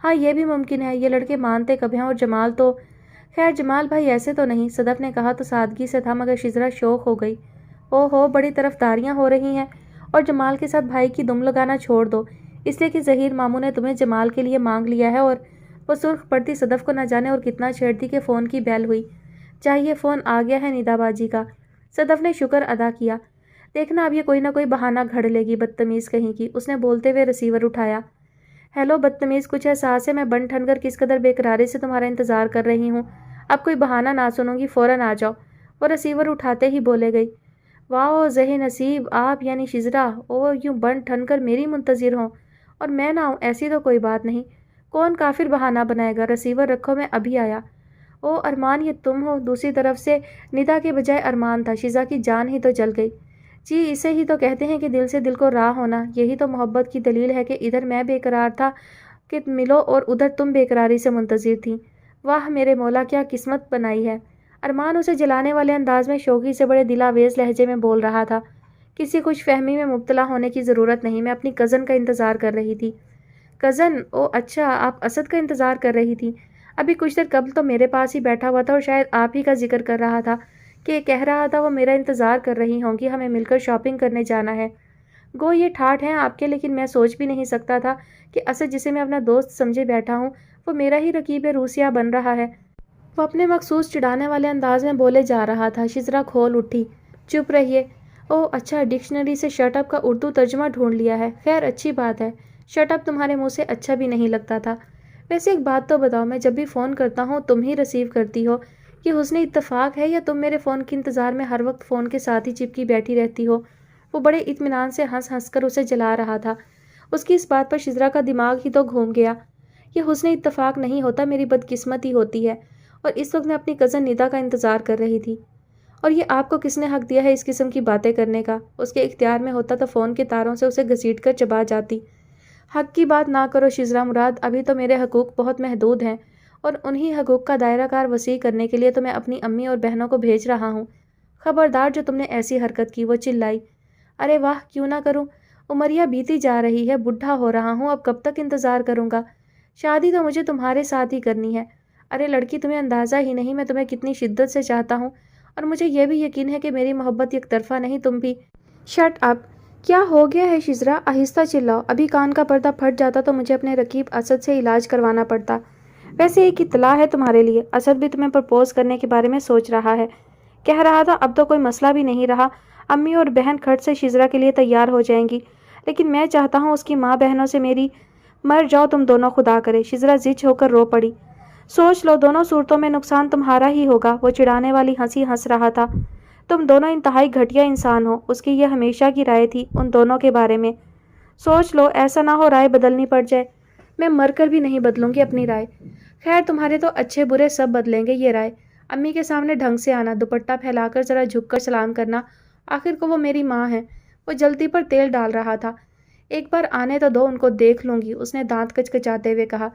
ہاں یہ بھی ممکن ہے، یہ لڑکے مانتے کب ہیں، اور جمال تو خیر جمال بھائی ایسے تو نہیں، صدف نے کہا تو سادگی سے تھا، مگر شزرا شوق ہو گئی۔ ہو بڑی طرفداریاں ہو رہی ہیں، اور جمال کے ساتھ بھائی کی دم لگانا چھوڑ دو، اس لیے کہ ظہیر ماموں نے تمہیں جمال کے لیے مانگ لیا ہے۔ اور وہ سرخ پڑتی صدف کو نہ جانے اور کتنا چھیڑتی کہ فون کی بیل ہوئی۔ چاہیے فون آ گیا ہے نیدا باجی کا۔ صدف نے شکر ادا کیا۔ دیکھنا اب یہ کوئی نہ کوئی بہانہ گھڑ لے گی، بدتمیز کہیں کی، اس نے بولتے ہوئے ریسیور اٹھایا۔ ہیلو بدتمیز، کچھ احساس ہے میں بن ٹھن کر کس قدر بے قراری سے تمہارا انتظار کر رہی ہوں؟ اب کوئی بہانہ نہ سنوں گی، فوراً آ جاؤ۔ وہ ریسیور اٹھاتے ہی بولے گئی، واہ ذہن نصیب، آپ یعنی شزرا، او یوں بن ٹھن کر میری منتظر ہوں اور میں نہ ہوں، ایسی تو کوئی بات نہیں۔ کون کافر بہانہ بنائے گا؟ ریسیور رکھو، میں ابھی آیا۔ او ارمان، یہ تم ہو؟ دوسری طرف سے ندا کے بجائے ارمان تھا۔ شزا کی جان ہی تو جل گئی۔ جی اسے ہی تو کہتے ہیں کہ دل سے دل کو راہ ہونا، یہی تو محبت کی دلیل ہے کہ ادھر میں بے قرار تھا کہ ملو اور ادھر تم بے قراری سے منتظر تھیں۔ واہ میرے مولا، کیا قسمت بنائی ہے۔ ارمان اسے جلانے والے انداز میں شوخی سے بڑے دلاویز لہجے میں بول رہا تھا۔ کسی خوش فہمی میں مبتلا ہونے کی ضرورت نہیں، میں اپنی کزن کا انتظار کر رہی تھی۔ کزن؟ او اچھا، آپ اسد کا انتظار کر رہی تھی۔ ابھی کچھ دیر قبل تو میرے پاس ہی بیٹھا ہوا تھا اور شاید آپ ہی کا ذکر کر رہا تھا کہ کہہ رہا تھا وہ میرا انتظار کر رہی ہوں گی، ہمیں مل کر شاپنگ کرنے جانا ہے۔ گو یہ ٹھاٹھ ہیں آپ کے، لیکن میں سوچ بھی نہیں سکتا تھا کہ اسد جسے میں اپنا دوست سمجھے بیٹھا ہوں وہ میرا ہی رقیب روسیہ بن رہا ہے۔ وہ اپنے مخصوص چڑھانے والے انداز میں بولے جا رہا تھا۔ شزرا کھول اٹھی۔ چپ رہیے۔ او اچھا، ڈکشنری سے شٹ اپ کا اردو ترجمہ ڈھونڈ لیا ہے۔ خیر اچھی بات ہے، شٹ اپ تمہارے منہ سے اچھا بھی نہیں لگتا تھا۔ ویسے ایک بات تو بتاؤ، میں جب بھی فون کرتا ہوں تم ہی ریسیو کرتی ہو، یہ حسن اتفاق ہے یا تم میرے فون کے انتظار میں ہر وقت فون کے ساتھ ہی چپکی بیٹھی رہتی ہو؟ وہ بڑے اطمینان سے ہنس ہنس کر اسے جلا رہا تھا۔ اس کی اس بات پر شزرا کا دماغ ہی تو گھوم گیا۔ یہ حسن اتفاق نہیں ہوتا، میری بدقسمتی ہوتی ہے، اور اس وقت میں اپنی کزن ندا کا انتظار کر رہی تھی۔ اور یہ آپ کو کس نے حق دیا ہے اس قسم کی باتیں کرنے کا؟ اس کے اختیار میں ہوتا تو فون کے تاروں سے اسے گھسیٹ کر چبا جاتی۔ حق کی بات نہ کرو شزرا مراد، ابھی تو میرے حقوق بہت محدود ہیں، اور انہی حقوق کا دائرہ کار وسیع کرنے کے لیے تو میں اپنی امی اور بہنوں کو بھیج رہا ہوں۔ خبردار جو تم نے ایسی حرکت کی، وہ چلائی۔ ارے واہ، کیوں نہ کروں، عمریہ بیتی جا رہی ہے، بڈھا ہو رہا ہوں، اب کب تک انتظار کروں گا؟ شادی تو مجھے تمہارے ساتھ ہی کرنی ہے۔ ارے لڑکی، تمہیں اندازہ ہی نہیں میں تمہیں کتنی شدت سے چاہتا ہوں، اور مجھے یہ بھی یقین ہے کہ میری محبت یک طرفہ نہیں، تم بھی۔ Shut up! کیا ہو گیا ہے شزرا؟ آہستہ چلاؤ، ابھی کان کا پردہ پھٹ جاتا تو مجھے اپنے رقیب اسد سے علاج کروانا پڑتا۔ ویسے ایک اطلاع ہے تمہارے لیے، اسد بھی تمہیں پرپوز کرنے کے بارے میں سوچ رہا ہے۔ کہہ رہا تھا اب تو کوئی مسئلہ بھی نہیں رہا، امی اور بہن کھٹ سے شزرا کے لیے تیار ہو جائیں گی، لیکن میں چاہتا ہوں اس کی ماں بہنوں سے میری مر جاؤ تم دونوں خدا کرے۔ شزرا زچ ہو کر رو پڑی۔ سوچ لو، دونوں صورتوں میں نقصان تمہارا ہی ہوگا۔ وہ چڑھانے والی ہنسی ہنس رہا تھا۔ تم دونوں انتہائی گھٹیا انسان ہو، اس کی یہ ہمیشہ کی رائے تھی ان دونوں کے بارے میں۔ سوچ لو، ایسا نہ ہو رائے بدلنی پڑ جائے۔ میں مر کر بھی نہیں بدلوں گی اپنی رائے۔ خیر تمہارے تو اچھے برے سب بدلیں گے یہ رائے۔ امی کے سامنے ڈھنگ سے آنا، دوپٹہ پھیلا کر ذرا جھک کر سلام کرنا، آخر کو وہ میری ماں ہے۔ وہ جلتی پر تیل ڈال رہا تھا۔ ایک بار آنے تو دو، ان کو دیکھ لوں گی، اس نے دانت کچکچاتے ہوئے کہا۔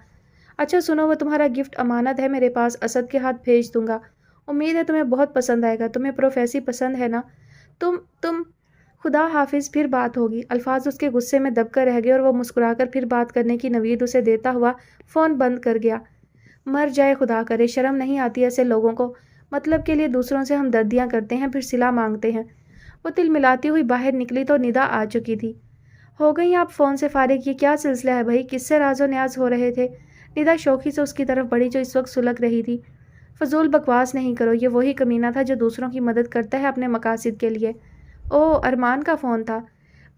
اچھا سنو، وہ تمہارا گفٹ امانت ہے میرے پاس، اسد کے ہاتھ بھیج دوں گا، امید ہے تمہیں بہت پسند آئے گا۔ تمہیں پروفیسی پسند ہے نا؟ تم خدا حافظ، پھر بات ہوگی۔ الفاظ اس کے غصے میں دب کر رہ گئے اور وہ مسکرا کر پھر بات کرنے کی نوید اسے دیتا ہوا فون بند کر گیا۔ مر جائے خدا کرے، شرم نہیں آتی ایسے لوگوں کو؟ مطلب کے لیے دوسروں سے ہمدردیاں کرتے ہیں، پھر صلہ مانگتے ہیں۔ وہ تل ملاتی ہوئی باہر نکلی تو ندا آ چکی تھی۔ ہو گئی آپ فون سے فارغ؟ یہ کیا سلسلہ ہے بھائی، کس سے راز و نیاز ہو رہے تھے؟ ندا شوخی سے اس کی طرف بڑھی جو اس وقت سلگ رہی تھی۔ فضول بکواس نہیں کرو، یہ وہی کمینہ تھا جو دوسروں کی مدد کرتا ہے اپنے مقاصد کے لیے۔ او، ارمان کا فون تھا؟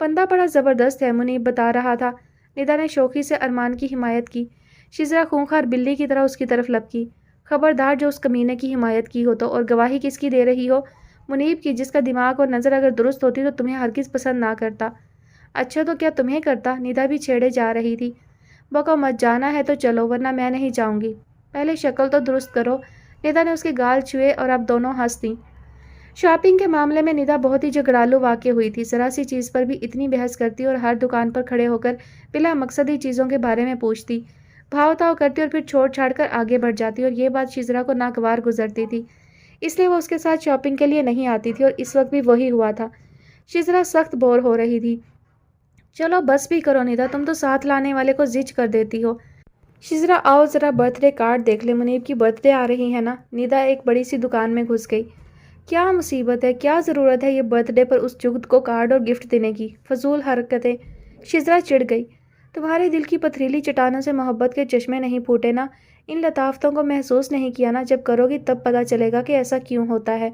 بندہ بڑا زبردست ہے، منیب بتا رہا تھا۔ ندا نے شوخی سے ارمان کی حمایت کی۔ شزرا خونخوار بلی کی طرح اس کی طرف لپکی۔ خبردار جو اس کمینے کی حمایت کی ہو تو، اور گواہی کس کی دے رہی ہو؟ منیب کی، جس کا دماغ اور نظر اگر درست ہوتی تو تمہیں ہرگز پسند نہ کرتا۔ اچھا تو کیا تمہیں کرتا؟ ندا بھی چھیڑے جا رہی تھی۔ بکو مت، جانا ہے تو چلو ورنہ میں نہیں جاؤں گی۔ پہلے شکل تو درست کرو۔ ندا نے اس کے گال چھوئے اور اب دونوں ہنس دیں۔ شاپنگ کے معاملے میں ندا بہت ہی جھگڑالو واقع ہوئی تھی، ذرا سی چیز پر بھی اتنی بحث کرتی اور ہر دکان پر کھڑے ہو کر بلا مقصدی چیزوں کے بارے میں پوچھتی، بھاؤ تاؤ کرتی اور پھر چھوڑ چھاڑ کر آگے بڑھ جاتی، اور یہ بات شزرا کو ناگوار گزرتی تھی، اس لیے وہ اس کے ساتھ شاپنگ کے لیے نہیں آتی تھی، اور اس وقت بھی وہی ہوا تھا۔ شزرا سخت بور ہو رہی تھی۔ چلو بس بھی کرو ندا، تم تو ساتھ لانے والے کو زچ کر دیتی ہو۔ شزرا آؤ ذرا برتھ ڈے کارڈ دیکھ لے، منیب کی برتھ ڈے آ رہی ہے نا۔ ندا ایک بڑی سی دکان میں گھس گئی۔ کیا مصیبت ہے، کیا ضرورت ہے یہ برتھ ڈے پر اس جگت کو کارڈ اور گفٹ دینے کی؟ فضول حرکتیں۔ شزرا چڑ گئی۔ تمہارے دل کی پتھریلی چٹانوں سے محبت کے چشمے نہیں پھوٹے نا؟ ان لطافتوں کو محسوس نہیں کیا نا؟ جب کرو گی تب پتہ چلے گا کہ ایسا کیوں ہوتا ہے۔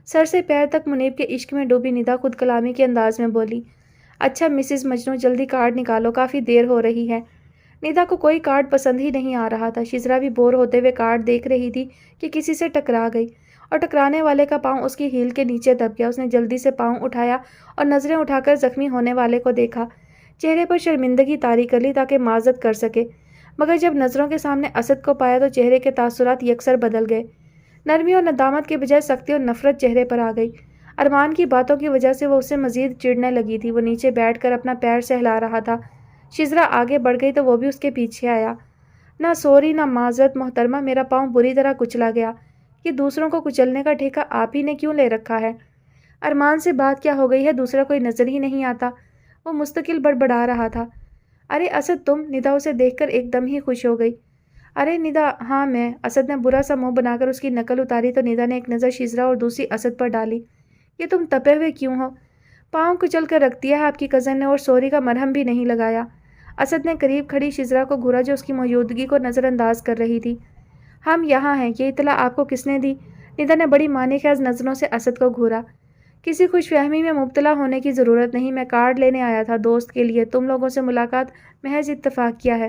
سر سے پیر تک منیب کے عشق میں ڈوبی ندا خود کلامی کے انداز میں بولی۔ اچھا مسز مجنوں، جلدی کارڈ نکالو، کافی دیر ہو رہی ہے۔ ندا کو کوئی کارڈ پسند ہی نہیں آ رہا تھا۔ شزرا بھی بور ہوتے ہوئے کارڈ دیکھ رہی تھی کہ کسی سے ٹکرا گئی، اور ٹکرانے والے کا پاؤں اس کی ہیل کے نیچے دب گیا۔ اس نے جلدی سے پاؤں اٹھایا اور نظریں اٹھا کر زخمی ہونے والے کو دیکھا، چہرے پر شرمندگی طاری کر لی تاکہ معذرت کر سکے، مگر جب نظروں کے سامنے اسد کو پایا تو چہرے کے تاثرات یکسر بدل گئے۔ نرمی اور ندامت کے بجائے سختی اور نفرت چہرے پر آ گئی۔ ارمان کی باتوں کی وجہ سے وہ اس سے مزید چڑنے لگی تھی۔ وہ نیچے بیٹھ کر اپنا پیر سہلا رہا تھا۔ شزرا آگے بڑھ گئی تو وہ بھی اس کے پیچھے آیا۔ نہ سوری نہ معذرت محترمہ، میرا پاؤں بری طرح کچلا گیا۔ یہ دوسروں کو کچلنے کا ٹھیکہ آپ ہی نے کیوں لے رکھا ہے؟ ارمان سے بات کیا ہو گئی ہے، دوسرا کوئی نظر ہی نہیں آتا؟ وہ مستقل بڑبڑا رہا تھا۔ ارے اسد تم؟ ندا اسے دیکھ کر ایک دم ہی خوش ہو گئی۔ ارے ندا، ہاں میں۔ اسد نے برا سا منہ بنا کر اس کی نقل اتاری تو ندا نے ایک نظر شیزرا اور دوسری اسد پر ڈالی۔ یہ تم تپے ہوئے کیوں ہو؟ پاؤں کچل کر رکھ دیا ہے آپ کی کزن نے، اور سوری کا مرہم بھی نہیں لگایا۔ اسد نے قریب کھڑی شیزرا کو گھورا جو اس کی موجودگی کو نظر انداز کر رہی تھی۔ ہم یہاں ہیں، یہ اطلاع آپ کو کس نے دی؟ ندا نے بڑی معنی خیز نظروں سے اسد کو گھورا۔ کسی خوش فہمی میں مبتلا ہونے کی ضرورت نہیں، میں کارڈ لینے آیا تھا دوست کے لیے، تم لوگوں سے ملاقات محض اتفاق کیا ہے۔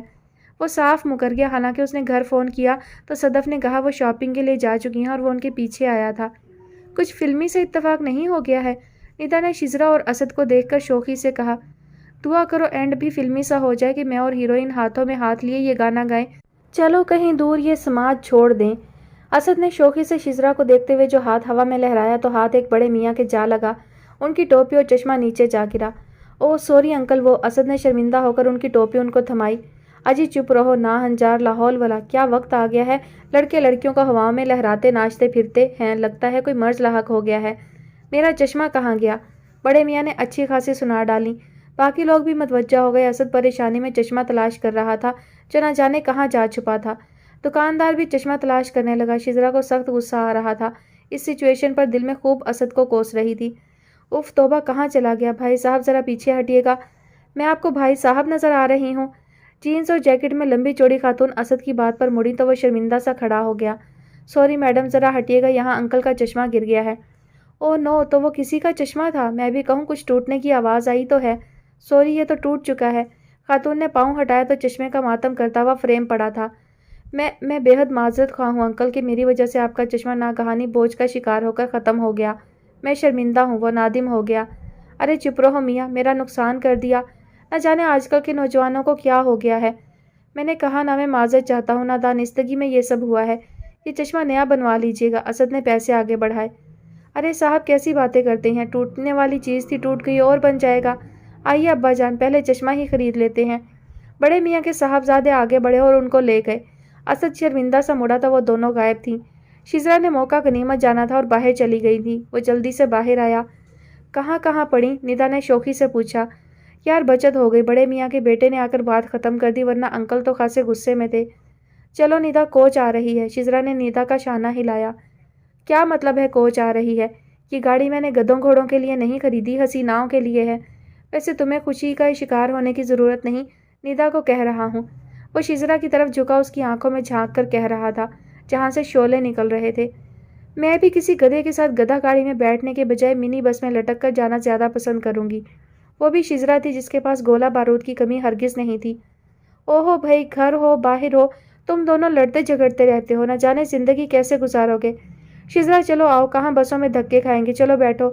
وہ صاف مکر گیا، حالانکہ اس نے گھر فون کیا تو صدف نے کہا وہ شاپنگ کے لیے جا چکی ہیں اور وہ ان کے پیچھے آیا تھا۔ کچھ فلمی سے اتفاق نہیں ہو گیا ہے؟ ندا نے شیزرا اور اسد کو دیکھ کر شوخی سے کہا۔ دعا کرو اینڈ بھی فلمی سا ہو جائے کہ میں اور ہیروئن ہاتھوں میں ہاتھ لیے یہ گانا گائیں، چلو کہیں دور یہ سماج چھوڑ دیں۔ اسد نے شوخی سے شیزرا کو دیکھتے ہوئے جو ہاتھ ہوا میں لہرایا تو ہاتھ ایک بڑے میاں کے جا لگا، ان کی ٹوپی اور چشمہ نیچے جا گرا۔ اوہ سوری انکل، وہ اسد نے شرمندہ ہو کر ان کی ٹوپی ان کو تھمائی۔ اجی چپ رہو نا ہنجار، لاہول والا کیا وقت آ گیا ہے، لڑکے لڑکیوں کا ہواؤں میں لہراتے ناچتے پھرتے ہیں، لگتا ہے کوئی مرض لاحق ہو گیا ہے۔ میرا چشمہ کہاں گیا؟ بڑے میاں نے اچھی خاصی سنا ڈالی۔ باقی لوگ بھی متوجہ ہو گئے۔ اسد پریشانی میں چشمہ تلاش کر رہا تھا جو نہ جانے کہاں جا چھپا تھا۔ دکاندار بھی چشمہ تلاش کرنے لگا۔ شیزرا کو سخت غصہ آ رہا تھا، اس سچویشن پر دل میں خوب اسد کو کوس رہی تھی۔ اف توبہ، کہاں چلا گیا؟ بھائی صاحب ذرا پیچھے ہٹیے گا، میں آپ کو بھائی صاحب نظر آ رہی ہوں؟ جینز اور جیکٹ میں لمبی چوڑی خاتون اسد کی بات پر مڑی تو وہ شرمندہ سا کھڑا ہو گیا۔ سوری میڈم، ذرا ہٹیے گا، یہاں انکل کا چشمہ گر گیا ہے۔ او نو، تو وہ کسی کا چشمہ تھا؟ میں بھی کہوں کچھ ٹوٹنے کی آواز آئی تو ہے۔ سوری، یہ تو ٹوٹ چکا ہے۔ خاتون نے پاؤں ہٹایا تو چشمے کا ماتم کرتا ہوا فریم پڑا تھا۔ میں بے حد معذرت خواہ ہوں انکل کہ میری وجہ سے آپ کا چشمہ ناگہانی بوجھ کا شکار ہو کر ختم ہو گیا۔ میں شرمندہ ہوں، وہ نادم ہو گیا۔ ارے چپ رہو میاں، میرا نقصان کر دیا۔ نہ جانے آج کل کے نوجوانوں کو کیا ہو گیا ہے۔ میں نے کہا نہ، میں معذرت چاہتا ہوں، نہ دانستگی میں یہ سب ہوا ہے۔ یہ چشمہ نیا بنوا لیجیے گا۔ اسد نے پیسے آگے بڑھائے۔ ارے صاحب کیسی باتیں کرتے ہیں، ٹوٹنے والی چیز تھی، ٹوٹ گئی اور بن جائے گا۔ آئیے ابا جان، پہلے چشمہ ہی خرید لیتے ہیں۔ بڑے میاں کے صاحبزادے آگے بڑھے اور ان کو لے گئے۔ اسد شرمندہ سا مڑا تو وہ دونوں غائب تھیں۔ شیزرا نے موقع غنیمت جانا تھا اور باہر چلی گئی تھی۔ وہ جلدی سے باہر آیا۔ کہاں پڑی؟ ندا نے شوخی سے پوچھا۔ یار بچت ہو گئی، بڑے میاں کے بیٹے نے آ کر بات ختم کر دی، ورنہ انکل تو خاصے غصے میں تھے۔ چلو ندا، کوچ آ رہی ہے۔ شیزرا نے ندا کا شانہ ہلایا۔ کیا مطلب ہے کوچ آ رہی ہے؟ یہ گاڑی میں نے گدھوں گھوڑوں کے لیے نہیں خریدی، حسیناؤں کے لیے ہے۔ ویسے تمہیں خوشی کا شکار ہونے کی ضرورت نہیں، ندا کو کہہ رہا ہوں۔ وہ شیزرا کی طرف جھکا، اس کی آنکھوں میں جھانک کر کہہ رہا تھا جہاں سے شعلے نکل رہے تھے۔ میں بھی کسی گدھے کے ساتھ گدھا گاڑی میں بیٹھنے کے بجائے منی بس میں لٹک کر جانا زیادہ پسند کروں گی۔ وہ بھی شیزرا تھی جس کے پاس گولہ بارود کی کمی ہرگز نہیں تھی۔ اوہو بھائی، گھر ہو باہر ہو، تم دونوں لڑتے جھگڑتے رہتے ہو، نہ جانے زندگی کیسے گزارو گے۔ شیزرا چلو آؤ، کہاں بسوں میں دھکے کھائیں گے، چلو بیٹھو۔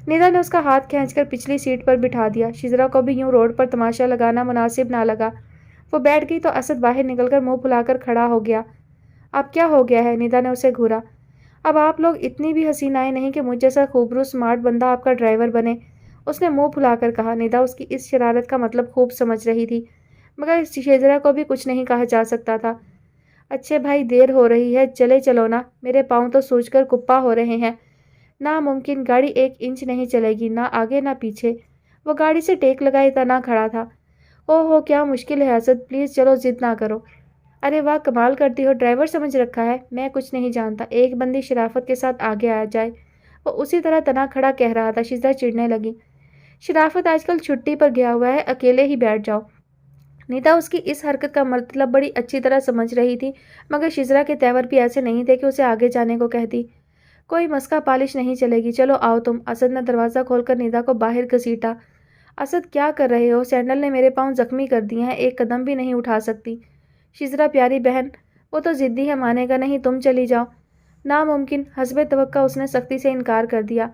ندا نے اس کا ہاتھ کھینچ کر پچھلی سیٹ پر بٹھا دیا۔ شیزرا کو بھی یوں روڈ پر تماشا لگانا مناسب نہ لگا۔ وہ بیٹھ گئی تو اسد باہر نکل کر منہ پھلا کر کھڑا ہو گیا۔ اب کیا ہو گیا ہے؟ ندا نے اسے گھورا۔ اب آپ لوگ اتنی بھی حسینائیں نہیں کہ مجھ جیسا خوبرو سمارٹ بندہ آپ کا ڈرائیور بنے، اس نے منہ پھلا کر کہا۔ ندا اس کی اس شرارت کا مطلب خوب سمجھ رہی تھی، مگر شیزرا کو بھی کچھ نہیں کہا جا سکتا تھا۔ اچھے بھائی، دیر ہو رہی ہے، چلو نا، میرے پاؤں تو سوج کر کپا ہو رہے ہیں۔ ناممکن، گاڑی 1 انچ نہیں چلے گی، نہ آگے نہ پیچھے۔ وہ گاڑی سے ٹیک لگائے تنا کھڑا تھا۔ اوہ کیا مشکل ہے اسد، پلیز چلو، ضد نہ کرو۔ ارے واہ، کمال کرتی ہو، ڈرائیور سمجھ رکھا ہے۔ میں کچھ نہیں جانتا، ایک بندی شرافت کے ساتھ آگے آ جائے۔ وہ اسی طرح تنا کھڑا کہہ رہا تھا۔ شیزرا چڑھنے لگی۔ شرافت آج کل چھٹی پر گیا ہوا ہے، اکیلے ہی بیٹھ جاؤ۔ ندا اس کی اس حرکت کا مطلب بڑی اچھی طرح سمجھ رہی تھی، مگر شیزرا کے تیور بھی ایسے نہیں تھے کہ اسے آگے جانے کو کہتی۔ کوئی مسکا پالش نہیں چلے گی، چلو آؤ تم۔ اسد نے دروازہ کھول کر ندا کو باہر گھسیٹا۔ اسد کیا کر رہے ہو؟ سینڈل نے میرے پاؤں زخمی کر دیے ہیں، ایک قدم بھی نہیں اٹھا سکتی۔ شیزرا پیاری بہن، وہ تو ضدی ہے، مانے گا نہیں، تم چلی جاؤ۔ ناممکن، حسب توقع اس نے سختی سے انکار کر دیا۔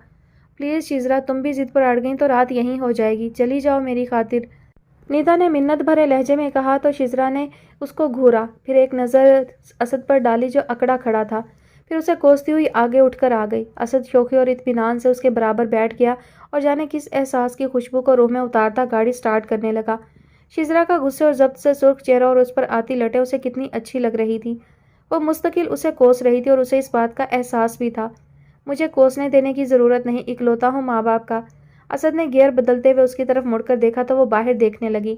پلیز شیزرا، تم بھی ضد پر اڑ گئی تو رات یہیں ہو جائے گی، چلی جاؤ میری خاطر، ندا نے منت بھرے لہجے میں کہا تو شیزرا نے اس کو گھورا، پھر ایک نظر اسد پر ڈالی جو اکڑا کھڑا تھا، پھر اسے کوستی ہوئی آگے اٹھ کر آ گئی۔ اسد شوخی اور اطمینان سے اس کے برابر بیٹھ گیا اور جانے کس احساس کی خوشبو کو روح میں اتارتا گاڑی سٹارٹ کرنے لگا۔ شیزرا کا غصے اور ضبط سے سرخ چہرہ اور اس پر آتی لٹیں اسے کتنی اچھی لگ رہی تھی۔ وہ مستقل اسے کوس رہی تھی اور اسے اس بات کا احساس بھی تھا۔ مجھے کوسنے دینے کی ضرورت نہیں، اکلوتا ہوں ماں باپ کا۔ اسد نے گیئر بدلتے ہوئے اس کی طرف مڑ کر دیکھا تو وہ باہر دیکھنے لگی۔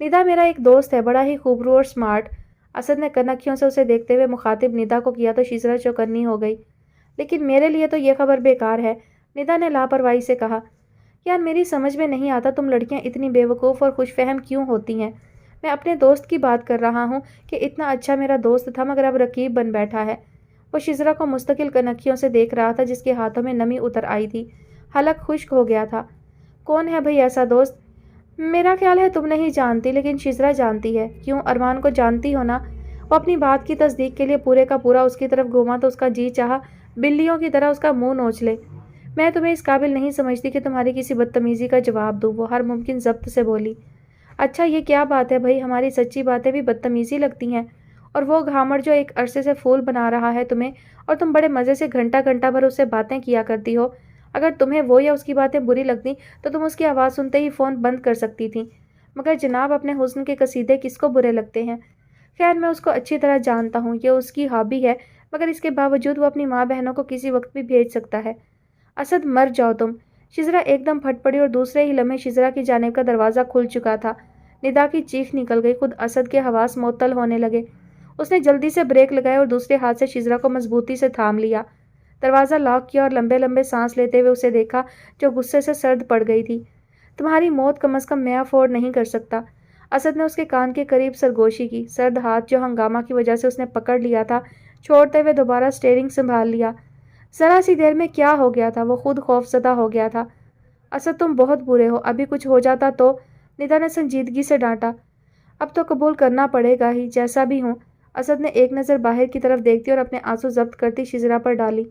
ندا میرا ایک دوست ہے، بڑا ہی خوبرو اور سمارٹ۔ اسد نے کنکھیوں سے اسے دیکھتے ہوئے مخاطب ندا کو کیا تو شزرا چوکنی ہو گئی۔ لیکن میرے لیے تو یہ خبر بیکار ہے، ندا نے لاپرواہی سے کہا۔ یار میری سمجھ میں نہیں آتا تم لڑکیاں اتنی بے وقوف اور خوش فہم کیوں ہوتی ہیں۔ میں اپنے دوست کی بات کر رہا ہوں کہ اتنا اچھا میرا دوست تھا مگر اب رقیب بن بیٹھا ہے۔ وہ شزرا کو مستقل کنکھیوں سے دیکھ رہا تھا جس کے ہاتھوں میں نمی اتر آئی تھی، حلق خشک ہو گیا تھا۔ کون ہے بھئی ایسا دوست؟ میرا خیال ہے تم نہیں جانتی، لیکن شزرا جانتی ہے۔ کیوں، ارمان کو جانتی ہو نا؟ وہ اپنی بات کی تصدیق کے لیے پورے کا پورا اس کی طرف گھوما تو اس کا جی چاہا بلیوں کی طرح اس کا منہ نوچ لے۔ میں تمہیں اس قابل نہیں سمجھتی کہ تمہاری کسی بدتمیزی کا جواب دوں، وہ ہر ممکن ضبط سے بولی۔ اچھا یہ کیا بات ہے بھائی، ہماری سچی باتیں بھی بدتمیزی لگتی ہیں؟ اور وہ گھامڑ جو ایک عرصے سے پھول بنا رہا ہے تمہیں، اور تم بڑے مزے سے گھنٹہ گھنٹہ بھر اس سے باتیں کیا کرتی ہو۔ اگر تمہیں وہ یا اس کی باتیں بری لگتی تو تم اس کی آواز سنتے ہی فون بند کر سکتی تھی۔ مگر جناب اپنے حسن کے قصیدے کس کو برے لگتے ہیں؟ خیر میں اس کو اچھی طرح جانتا ہوں، یہ اس کی ہابی ہے، مگر اس کے باوجود وہ اپنی ماں بہنوں کو کسی وقت بھی بھیج سکتا ہے۔ اسد مر جاؤ تم! شزرا ایک دم پھٹ پڑی اور دوسرے ہی لمحے شزرا کی جانب کا دروازہ کھل چکا تھا۔ ندا کی چیخ نکل گئی، خود اسد کے حواس معطل ہونے لگے۔ اس نے جلدی سے بریک لگائے اور دوسرے ہاتھ سے شزرا کو مضبوطی سے تھام لیا۔ دروازہ لاک کیا اور لمبے لمبے سانس لیتے ہوئے اسے دیکھا جو غصے سے سرد پڑ گئی تھی۔ تمہاری موت کم از کم میں افورڈ نہیں کر سکتا۔ اسد نے اس کے کان کے قریب سرگوشی کی۔ سرد ہاتھ جو ہنگامہ کی وجہ سے اس نے پکڑ لیا تھا چھوڑتے ہوئے دوبارہ سٹیئرنگ سنبھال لیا۔ ذرا سی دیر میں کیا ہو گیا تھا، وہ خود خوف زدہ ہو گیا تھا۔ اسد تم بہت برے ہو، ابھی کچھ ہو جاتا تو؟ ندا نے سنجیدگی سے ڈانٹا۔ اب تو قبول کرنا پڑے گا ہی، جیسا بھی ہوں۔ اسد نے ایک نظر باہر کی طرف دیکھتی اور اپنے آنسو ضبط کرتی شزرا پر ڈالی۔